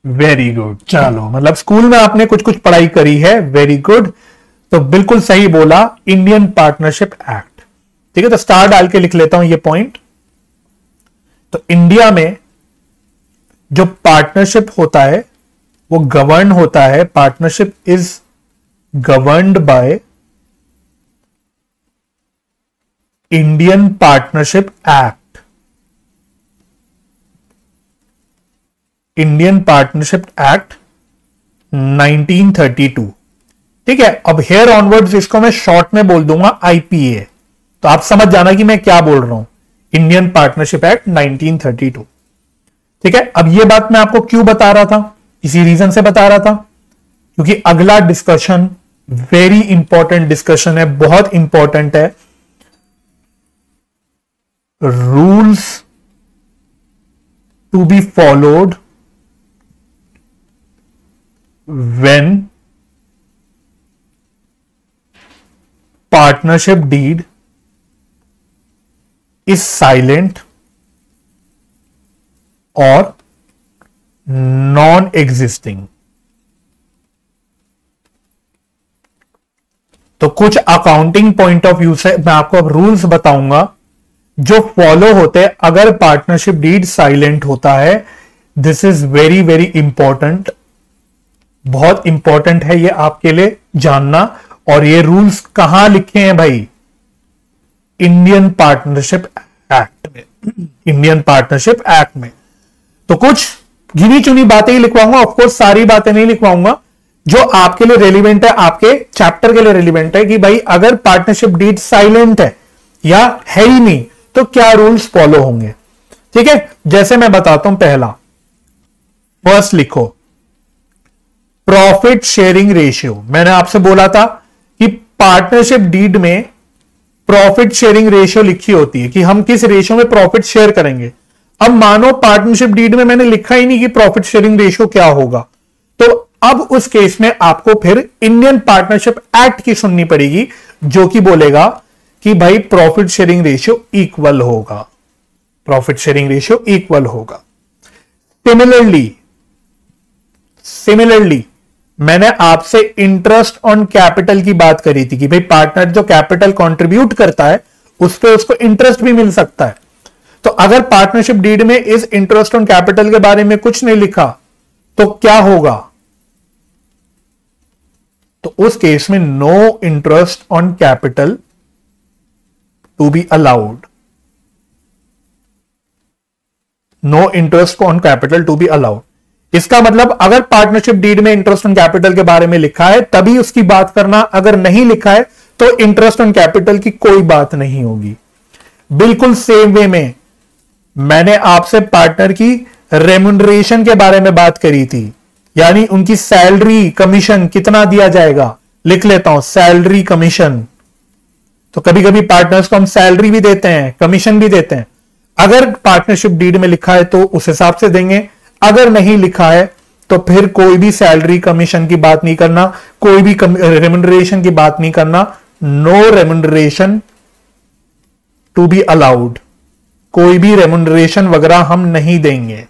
वेरी गुड, चलो, मतलब स्कूल में आपने कुछ कुछ पढ़ाई करी है, वेरी गुड। तो बिल्कुल सही बोला, इंडियन पार्टनरशिप एक्ट। ठीक है, तो स्टार डाल के लिख लेता हूं ये पॉइंट। तो इंडिया में जो पार्टनरशिप होता है वो गवर्न होता है, partnership is governed by Indian Partnership Act। Indian partnership act 1932। ठीक है, अब हेयर ऑनवर्ड्स इसको मैं शॉर्ट में बोल दूंगा आईपीए, तो आप समझ जाना कि मैं क्या बोल रहा हूं। Indian partnership act 1932। ठीक है, अब ये बात मैं आपको क्यों बता रहा था? इसी रीजन से बता रहा था क्योंकि अगला डिस्कशन वेरी इंपॉर्टेंट डिस्कशन है, बहुत इंपॉर्टेंट है। Rules to be followed when partnership deed is silent और नॉन एग्जिस्टिंग। तो कुछ अकाउंटिंग पॉइंट ऑफ व्यू से मैं आपको अब रूल्स बताऊंगा जो फॉलो होते हैं अगर पार्टनरशिप डीड साइलेंट होता है। This is very very important, बहुत इंपॉर्टेंट है ये आपके लिए जानना। और ये रूल्स कहां लिखे हैं भाई? इंडियन पार्टनरशिप एक्ट में, इंडियन पार्टनरशिप एक्ट में। तो कुछ गिनी चुनी बातें ही लिखवाऊंगा, ऑफकोर्स सारी बातें नहीं लिखवाऊंगा, जो आपके लिए रेलिवेंट है, आपके चैप्टर के लिए रेलिवेंट है कि भाई अगर पार्टनरशिप डीड साइलेंट है या है ही नहीं तो क्या रूल्स फॉलो होंगे। ठीक है, जैसे मैं बताता हूं, पहला फर्स्ट लिखो प्रॉफिट शेयरिंग रेशियो। मैंने आपसे बोला था कि पार्टनरशिप डीड में प्रॉफिट शेयरिंग रेशियो लिखी होती है कि हम किस रेशियो में प्रॉफिट शेयर करेंगे। अब मानो पार्टनरशिप डीड में मैंने लिखा ही नहीं कि प्रॉफिट शेयरिंग रेशियो क्या होगा, तो अब उस केस में आपको फिर इंडियन पार्टनरशिप एक्ट की सुननी पड़ेगी जो कि बोलेगा कि भाई प्रॉफिट शेयरिंग रेशियो इक्वल होगा, प्रॉफिट शेयरिंग रेशियो इक्वल होगा। सिमिलरली मैंने आपसे इंटरेस्ट ऑन कैपिटल की बात करी थी कि भाई पार्टनर जो कैपिटल कंट्रीब्यूट करता है उस पर उसको इंटरेस्ट भी मिल सकता है। तो अगर पार्टनरशिप डीड में इस इंटरेस्ट ऑन कैपिटल के बारे में कुछ नहीं लिखा तो क्या होगा? तो उस केस में no interest on capital to be allowed, no interest on capital to be allowed. इसका मतलब अगर पार्टनरशिप डीड में इंटरेस्ट ऑन कैपिटल के बारे में लिखा है तभी उसकी बात करना, अगर नहीं लिखा है तो इंटरेस्ट ऑन कैपिटल की कोई बात नहीं होगी। बिल्कुल सेम वे में मैंने आपसे पार्टनर की रेम्यूनरेशन के बारे में बात करी थी, यानी उनकी सैलरी कमीशन कितना दिया जाएगा। लिख लेता हूं सैलरी कमीशन। तो कभी कभी पार्टनर्स को हम सैलरी भी देते हैं, कमीशन भी देते हैं। अगर पार्टनरशिप डीड में लिखा है तो उस हिसाब से देंगे, अगर नहीं लिखा है तो फिर कोई भी सैलरी कमीशन की बात नहीं करना, कोई भी रेम्युनरेशन की बात नहीं करना। No remuneration to be allowed, कोई भी रेम्युनरेशन वगैरह हम नहीं देंगे।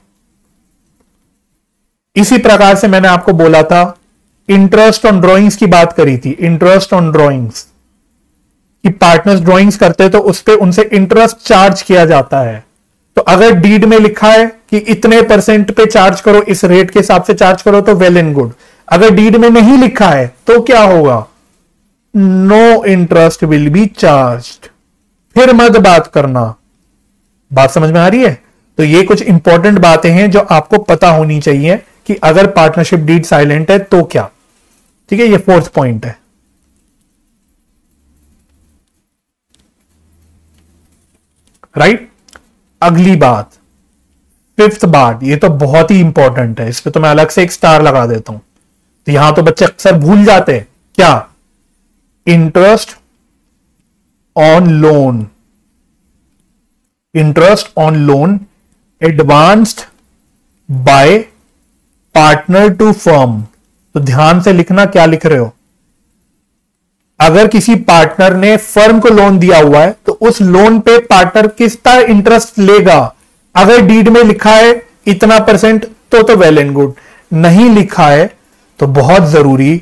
इसी प्रकार से मैंने आपको बोला था, इंटरेस्ट ऑन ड्राइंग्स की बात करी थी, इंटरेस्ट ऑन ड्राइंग्स कि पार्टनर्स ड्राइंग्स करते तो उस पे उनसे इंटरेस्ट चार्ज किया जाता है। तो अगर डीड में लिखा है कि इतने परसेंट पे चार्ज करो, इस रेट के हिसाब से चार्ज करो, तो वेल एंड गुड। अगर डीड में नहीं लिखा है तो क्या होगा? No interest will be charged. फिर मत बात करना। बात समझ में आ रही है? तो ये कुछ इंपॉर्टेंट बातें हैं जो आपको पता होनी चाहिए कि अगर पार्टनरशिप डीड साइलेंट है तो क्या। ठीक है, ये फोर्थ पॉइंट है। राइट, अगली बात, फिफ्थ बात, ये तो बहुत ही इंपॉर्टेंट है, इस पे तो मैं अलग से एक स्टार लगा देता हूं। तो यहां तो बच्चे अक्सर भूल जाते हैं, क्या? Interest on loan, interest on loan advanced by partner to firm. तो ध्यान से लिखना क्या लिख रहे हो। अगर किसी पार्टनर ने फर्म को लोन दिया हुआ है तो उस लोन पे पार्टनर कितना इंटरेस्ट लेगा। अगर डीड में लिखा है इतना परसेंट तो वेल एंड गुड, नहीं लिखा है तो बहुत जरूरी,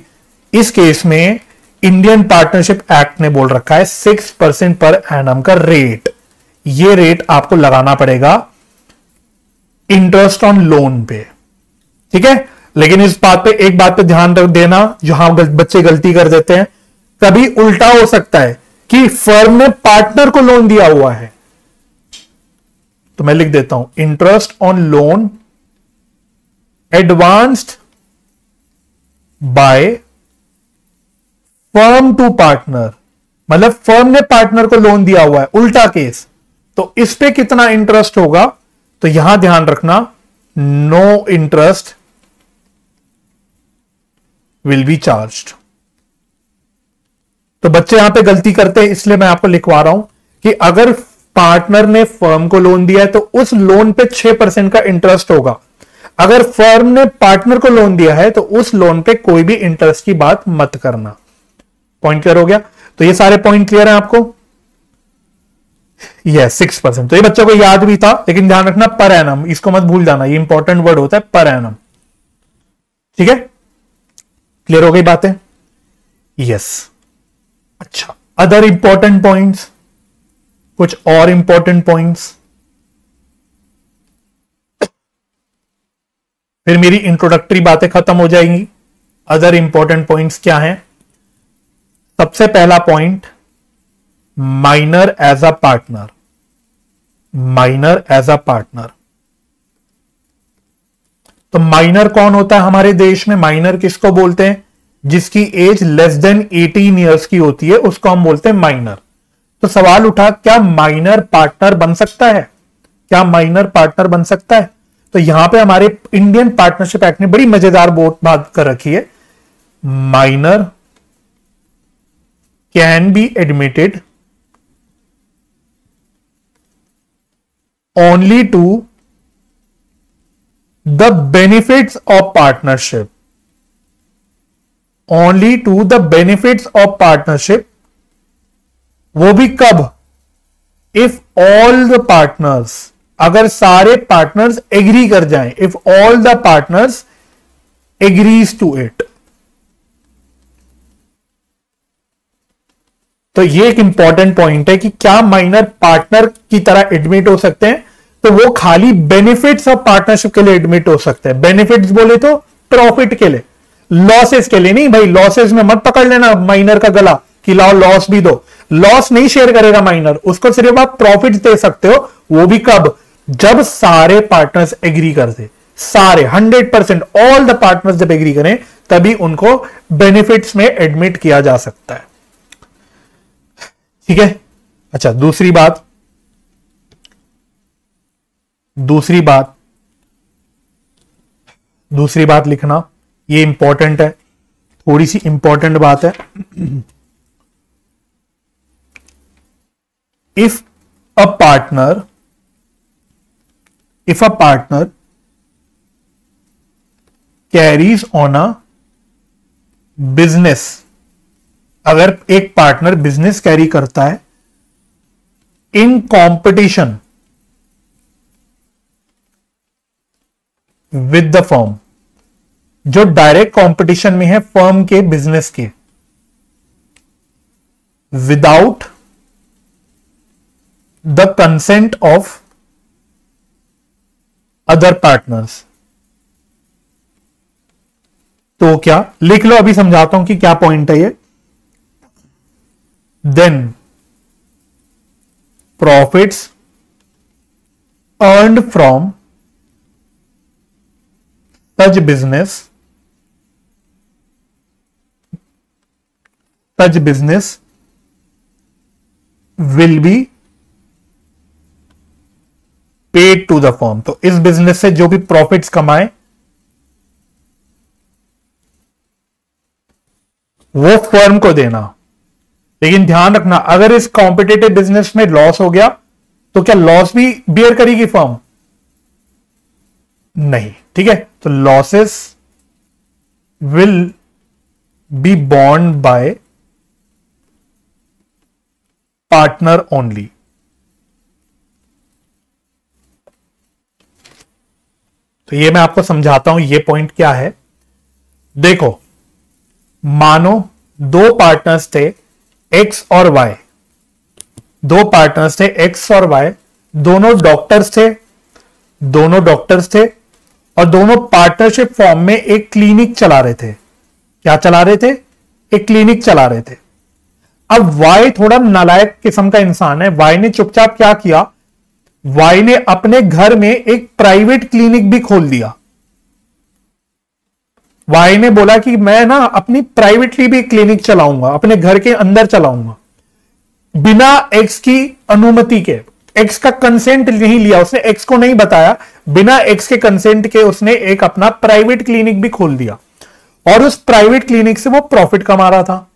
इस केस में इंडियन पार्टनरशिप एक्ट ने बोल रखा है 6% पर एनम का रेट। ये रेट आपको लगाना पड़ेगा इंटरेस्ट ऑन लोन पे। ठीक है, लेकिन इस बात पे, एक बात पे ध्यान रख देना, जहां बच्चे गलती कर देते हैं, कभी उल्टा हो सकता है कि फर्म ने पार्टनर को लोन दिया हुआ है। तो मैं लिख देता हूं, interest on loan advanced by firm to partner, मतलब फर्म ने पार्टनर को लोन दिया हुआ है, उल्टा केस। तो इस पे कितना इंटरेस्ट होगा? तो यहां ध्यान रखना, no interest will be charged. तो बच्चे यहां पे गलती करते हैं, इसलिए मैं आपको लिखवा रहा हूं कि अगर पार्टनर ने फर्म को लोन दिया है तो उस लोन पे 6% का इंटरेस्ट होगा। अगर फर्म ने पार्टनर को लोन दिया है तो उस लोन पे कोई भी इंटरेस्ट की बात मत करना। पॉइंट क्लियर हो गया? तो ये सारे पॉइंट क्लियर है आपको? यस, 6%। तो ये बच्चों को याद भी था, लेकिन ध्यान रखना पर एनम, इसको मत भूल जाना, ये इंपॉर्टेंट वर्ड होता है पर एनम। ठीक है, क्लियर हो गई बातें? यस। अच्छा, अदर इंपॉर्टेंट पॉइंट्स, कुछ और इंपॉर्टेंट पॉइंट्स, फिर मेरी इंट्रोडक्टरी बातें खत्म हो जाएंगी। अदर इंपॉर्टेंट पॉइंट्स क्या हैं? सबसे पहला point, minor as a partner. Minor as a partner, तो माइनर कौन होता है हमारे देश में? माइनर किसको बोलते हैं? जिसकी एज लेस देन 18 ईयर्स की होती है, उसको हम बोलते हैं माइनर। तो सवाल उठा, क्या माइनर पार्टनर बन सकता है? क्या माइनर पार्टनर बन सकता है? तो यहां पे हमारे इंडियन पार्टनरशिप एक्ट ने बड़ी मजेदार बात कर रखी है, minor can be admitted only to the benefits of partnership, only to the benefits of partnership. वो भी कब? इफ ऑल द पार्टनर्स, अगर सारे पार्टनर्स एग्री कर जाएं, if all the partners agrees to it. तो ये एक इंपॉर्टेंट पॉइंट है कि क्या माइनर पार्टनर की तरह एडमिट हो सकते हैं? तो वो खाली बेनिफिट्स ऑफ पार्टनरशिप के लिए एडमिट हो सकते हैं। बेनिफिट्स बोले तो प्रॉफिट के लिए, लॉसेस के लिए नहीं भाई। लॉसेस में मत पकड़ लेना माइनर का गला कि लाओ लॉस भी दो। लॉस नहीं शेयर करेगा माइनर, उसको सिर्फ आप प्रॉफिट दे सकते हो। वो भी कब? जब सारे पार्टनर्स एग्री करते, सारे 100%, ऑल द पार्टनर्स जब एग्री करें तभी उनको बेनिफिट्स में एडमिट किया जा सकता है। ठीक है। अच्छा, दूसरी बात लिखना, ये इंपॉर्टेंट है, थोड़ी सी इंपॉर्टेंट बात है। If a partner carries on a business, अगर एक पार्टनर बिजनेस कैरी करता है इन कॉम्पिटिशन विद द फर्म, जो डायरेक्ट कंपटीशन में है फर्म के बिजनेस के, without the consent of other partners. तो क्या लिख लो, अभी समझाता हूं कि क्या पॉइंट है ये। Then profits earned from such business will be paid to the firm। तो इस बिजनेस से जो भी प्रॉफिट्स कमाए वो फर्म को देना। लेकिन ध्यान रखना, अगर इस कॉम्पिटिटिव बिजनेस में लॉस हो गया तो क्या लॉस भी बियर करेगी फर्म? नहीं, ठीक है। तो losses will be born bye partner only. तो ये मैं आपको समझाता हूं ये पॉइंट क्या है। देखो, मानो दो पार्टनर्स थे एक्स और वाई, दो पार्टनर्स थे एक्स और वाई, दोनों डॉक्टर्स थे और दोनों पार्टनरशिप फॉर्म में एक क्लिनिक चला रहे थे। क्या चला रहे थे? एक क्लिनिक चला रहे थे। अब वाई थोड़ा नालायक किस्म का इंसान है। वाई ने चुपचाप क्या किया, वाई ने अपने घर में एक प्राइवेट क्लिनिक भी खोल दिया। वाई ने बोला कि मैं ना अपनी प्राइवेटली भी क्लिनिक चलाऊंगा, अपने घर के अंदर चलाऊंगा, बिना एक्स की अनुमति के। एक्स का कंसेंट नहीं लिया उसने, एक्स को नहीं बताया, बिना एक्स के कंसेंट के उसने एक अपना प्राइवेट क्लिनिक भी खोल दिया और उस प्राइवेट क्लिनिक से वो प्रॉफिट कमा रहा था।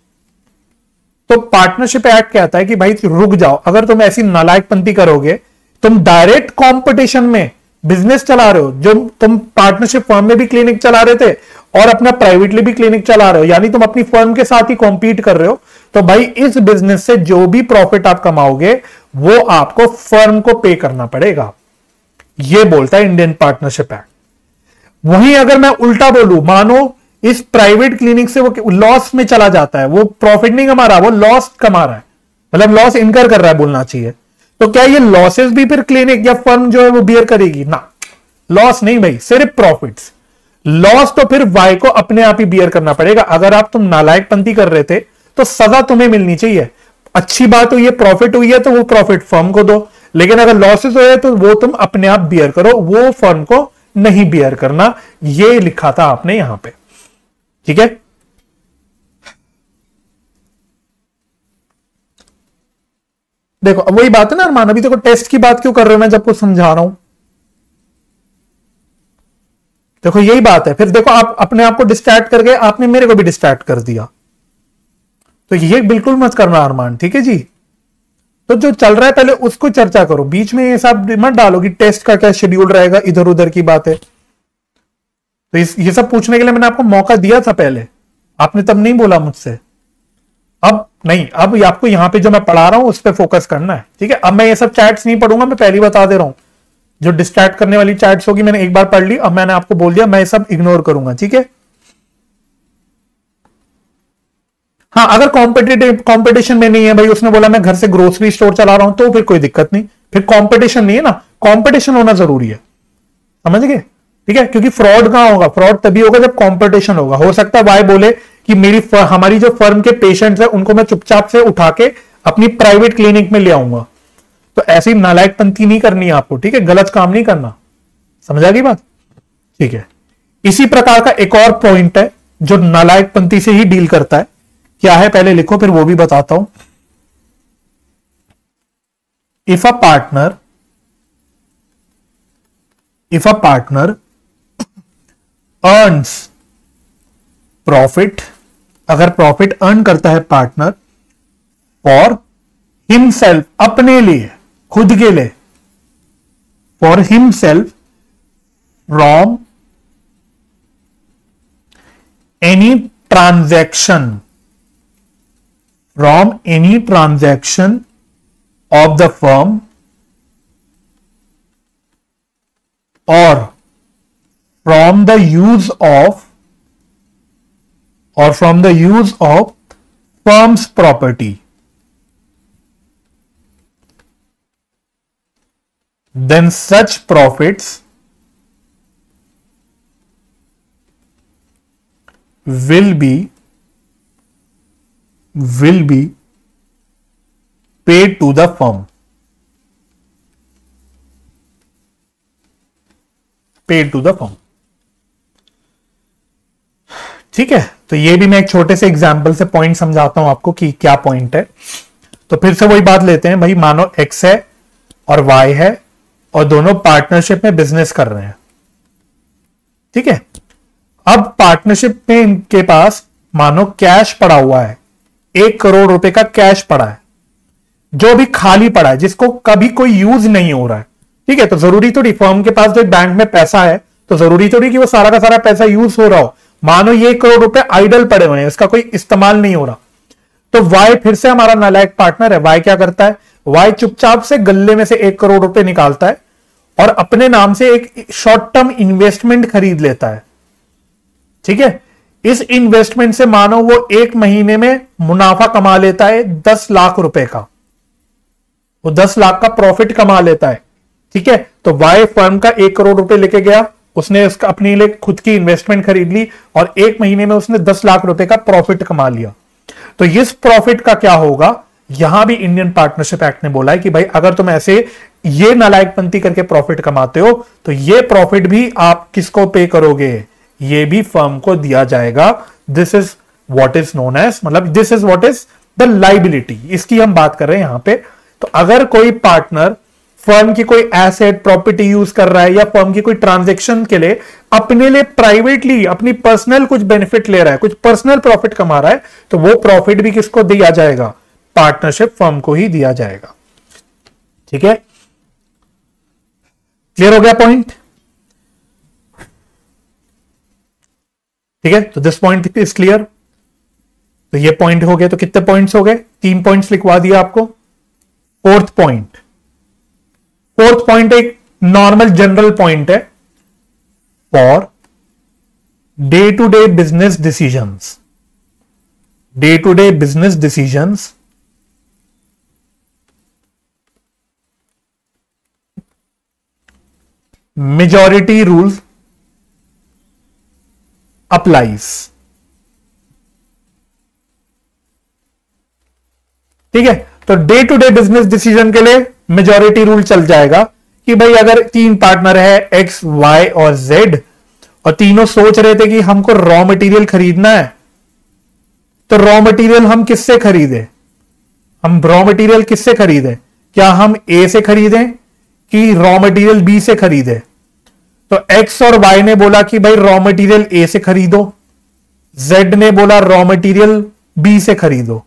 तो पार्टनरशिप एक्ट कहता है कि भाई रुक जाओ, अगर तुम ऐसी नालायकपंती करोगे, तुम डायरेक्ट कंपटीशन में बिजनेस चला रहे हो, जो तुम पार्टनरशिप फर्म में भी क्लिनिक चला रहे थे और अपना प्राइवेटली भी क्लिनिक चला रहे हो, यानी तुम अपनी फर्म के साथ ही कॉम्पीट कर रहे हो, तो भाई इस बिजनेस से जो भी प्रॉफिट आप कमाओगे वो आपको फर्म को पे करना पड़ेगा। ये बोलता है इंडियन पार्टनरशिप एक्ट। वहीं अगर मैं उल्टा बोलूं, मानो इस प्राइवेट क्लिनिक से वो लॉस में चला जाता है, वो प्रॉफिट नहीं कमा रहा, वो लॉस कमा रहा है, मतलब लॉस इनकर कर रहा है बोलना चाहिए, तो क्या ये लॉसेस भी फिर क्लिनिक या फर्म जो है वो बियर करेगी? ना, लॉस नहीं भाई, सिर्फ प्रॉफिट्स। लॉस तो फिर वाई को अपने आप ही बियर करना पड़ेगा। अगर आप तुम नालायकपंती कर रहे थे तो सजा तुम्हें मिलनी चाहिए। अच्छी बात हुई है, प्रॉफिट हुई है तो वो प्रॉफिट फर्म को दो, लेकिन अगर लॉसेस हुए तो वो तुम अपने आप बियर करो, वो फर्म को नहीं बियर करना। ये लिखा था आपने यहां पे, ठीक है। देखो अब वही बात है ना अरमान, अभी देखो टेस्ट की बात क्यों कर रहे हो मैं जब कुछ समझा रहा हूं। देखो यही बात है। फिर देखो आप अपने आप को डिस्ट्रैक्ट कर गए, आपने मेरे को भी डिस्ट्रैक्ट कर दिया, तो ये बिल्कुल मत करना अरमान, ठीक है जी। तो जो चल रहा है पहले उसको चर्चा करो, बीच में ये सब मत डालो कि टेस्ट का क्या शेड्यूल रहेगा, इधर उधर की बात है। तो ये सब पूछने के लिए मैंने आपको मौका दिया था पहले, आपने तब नहीं बोला मुझसे। अब नहीं, अब आपको यहां पे जो मैं पढ़ा रहा हूं उस पर फोकस करना है, ठीक है। अब मैं ये सब चैट्स नहीं पढ़ूंगा, मैं पहले बता दे रहा हूं। जो डिस्ट्रैक्ट करने वाली चैट्स होगी मैंने एक बार पढ़ ली, अब मैंने आपको बोल दिया मैं ये सब इग्नोर करूंगा, ठीक है। हाँ, अगर कंपटीशन में नहीं है भाई, उसने बोला मैं घर से ग्रोसरी स्टोर चला रहा हूं, तो फिर कोई दिक्कत नहीं, फिर कंपटीशन नहीं है ना। कंपटीशन होना जरूरी है, समझ गए, ठीक है। क्योंकि फ्रॉड कहां होगा? फ्रॉड तभी होगा जब कंपटीशन होगा। हो सकता है वाई बोले कि हमारी जो फर्म के पेशेंट्स है उनको मैं चुपचाप से उठा के अपनी प्राइवेट क्लिनिक में ले आऊंगा। तो ऐसी नालायकपंती नहीं करनी है आपको, ठीक है, गलत काम नहीं करना, समझ आ गई बात, ठीक है। इसी प्रकार का एक और पॉइंट है जो नालायकपंती से ही डील करता है। क्या है पहले लिखो, फिर वो भी बताता हूं। If a partner earns profit, अगर प्रॉफिट अर्न करता है पार्टनर फॉर हिमसेल्फ, अपने लिए, खुद के लिए, for himself from any transaction of the firm or from the use of firm's property, then such profits will be paid to the firm. ठीक है, तो ये भी मैं एक छोटे से एग्जाम्पल से पॉइंट समझाता हूं आपको कि क्या पॉइंट है। तो फिर से वही बात लेते हैं भाई, मानो एक्स है और वाई है और दोनों पार्टनरशिप में बिजनेस कर रहे हैं। ठीक है, अब पार्टनरशिप में इनके पास मानो कैश पड़ा हुआ है, 1 करोड़ रुपए का कैश पड़ा है जो भी खाली पड़ा है, जिसको कभी कोई यूज नहीं हो रहा है। ठीक है, तो जरूरी थोड़ी फर्म के पास जो बैंक में पैसा है तो जरूरी थोड़ी कि वो सारा का सारा पैसा यूज हो रहा हो। मानो ये 1 करोड़ रुपए आइडल पड़े हुए हैं, इसका कोई इस्तेमाल नहीं हो रहा, तो वाई फिर से हमारा नालायक पार्टनर है। वाई क्या करता है, वाई चुपचाप से गल्ले में से 1 करोड़ रुपए निकालता है और अपने नाम से एक शॉर्ट टर्म इन्वेस्टमेंट खरीद लेता है। ठीक है, इस इन्वेस्टमेंट से मानो वो 1 महीने में मुनाफा कमा लेता है 10 लाख रुपए का, वो 10 लाख का प्रॉफिट कमा लेता है। ठीक है, तो वाई फर्म का 1 करोड़ रुपए लेके गया, उसने उसका अपने लिए खुद की इन्वेस्टमेंट खरीद ली और 1 महीने में उसने 10 लाख रुपए का प्रॉफिट कमा लिया। तो इस प्रॉफिट का क्या होगा, यहां भी इंडियन पार्टनरशिप एक्ट ने बोला है कि भाई अगर तुम ऐसे ये नालायकपंती करके प्रॉफिट कमाते हो तो ये प्रॉफिट भी आप किसको पे करोगे, ये भी फर्म को दिया जाएगा। This is what is known as, मतलब this is what is the liability, इसकी हम बात कर रहे हैं यहां पे। तो अगर कोई पार्टनर फर्म की कोई एसेट प्रॉपर्टी यूज कर रहा है या फर्म की कोई ट्रांजैक्शन के लिए अपने लिए प्राइवेटली अपनी पर्सनल कुछ बेनिफिट ले रहा है, कुछ पर्सनल प्रॉफिट कमा रहा है, तो वो प्रॉफिट भी किसको दिया जाएगा, पार्टनरशिप फर्म को ही दिया जाएगा। ठीक है, क्लियर हो गया पॉइंट। ठीक है, तो दिस पॉइंट इज क्लियर। तो ये पॉइंट हो गए, तो कितने पॉइंट्स हो गए, 3 पॉइंट्स लिखवा दिया आपको। फोर्थ पॉइंट एक नॉर्मल जनरल पॉइंट है, for day to day business decisions majority rules applies. ठीक है, तो day to day business decision के लिए मेजॉरिटी रूल चल जाएगा कि भाई अगर 3 पार्टनर है एक्स वाई और जेड और तीनों सोच रहे थे कि हमको रॉ मटेरियल खरीदना है, तो रॉ मटेरियल हम किससे खरीदे, क्या हम ए से खरीदें कि रॉ मटेरियल बी से खरीदे। तो एक्स और वाई ने बोला कि भाई रॉ मटेरियल ए से खरीदो, जेड ने बोला रॉ मटेरियल बी से खरीदो।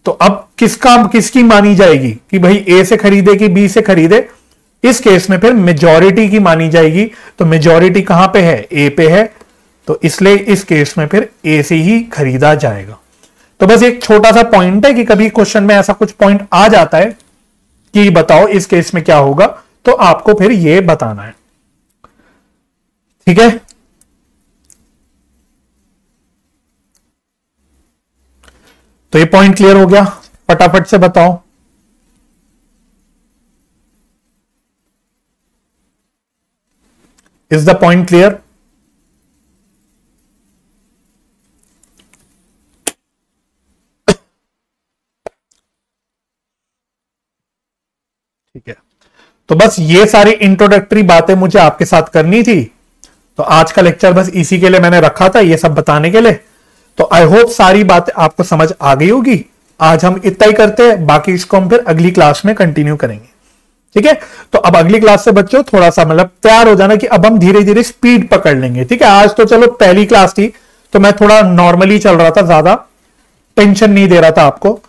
तो अब किसकी मानी जाएगी कि भाई ए से खरीदे कि बी से खरीदे, इस केस में फिर मेजॉरिटी की मानी जाएगी। तो मेजॉरिटी कहां पे है, ए पे है, तो इसलिए इस केस में फिर ए से ही खरीदा जाएगा। तो बस एक छोटा सा पॉइंट है कि कभी क्वेश्चन में ऐसा कुछ पॉइंट आ जाता है कि बताओ इस केस में क्या होगा, तो आपको फिर ये बताना है। ठीक है, तो ये पॉइंट क्लियर हो गया, फटाफट से बताओ। Is the point clear? ठीक है, तो बस ये सारी इंट्रोडक्टरी बातें मुझे आपके साथ करनी थी। तो आज का लेक्चर बस इसी के लिए मैंने रखा था, ये सब बताने के लिए। तो आई होप सारी बातें आपको समझ आ गई होगी। आज हम इतना ही करते हैं, बाकी इसको हम फिर अगली क्लास में कंटिन्यू करेंगे। ठीक है, तो अब अगली क्लास से बच्चों थोड़ा सा मतलब तैयार हो जाना कि अब हम धीरे धीरे स्पीड पकड़ लेंगे। ठीक है, आज तो चलो पहली क्लास थी तो मैं थोड़ा नॉर्मली चल रहा था, ज्यादा टेंशन नहीं दे रहा था आपको,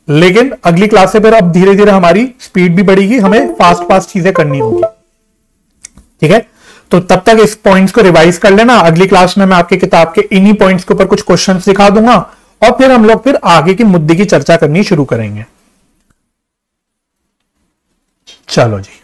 लेकिन अगली क्लास से फिर अब धीरे धीरे हमारी स्पीड भी बढ़ेगी, हमें फास्ट फास्ट चीजें करनी होगी। ठीक है, तो तब तक इस पॉइंट्स को रिवाइज कर लेना। अगली क्लास में मैं आपके किताब के इन्हीं पॉइंट्स के ऊपर कुछ क्वेश्चंस दिखा दूंगा और फिर हम लोग फिर आगे की मुद्दे की चर्चा करनी शुरू करेंगे। चलो जी।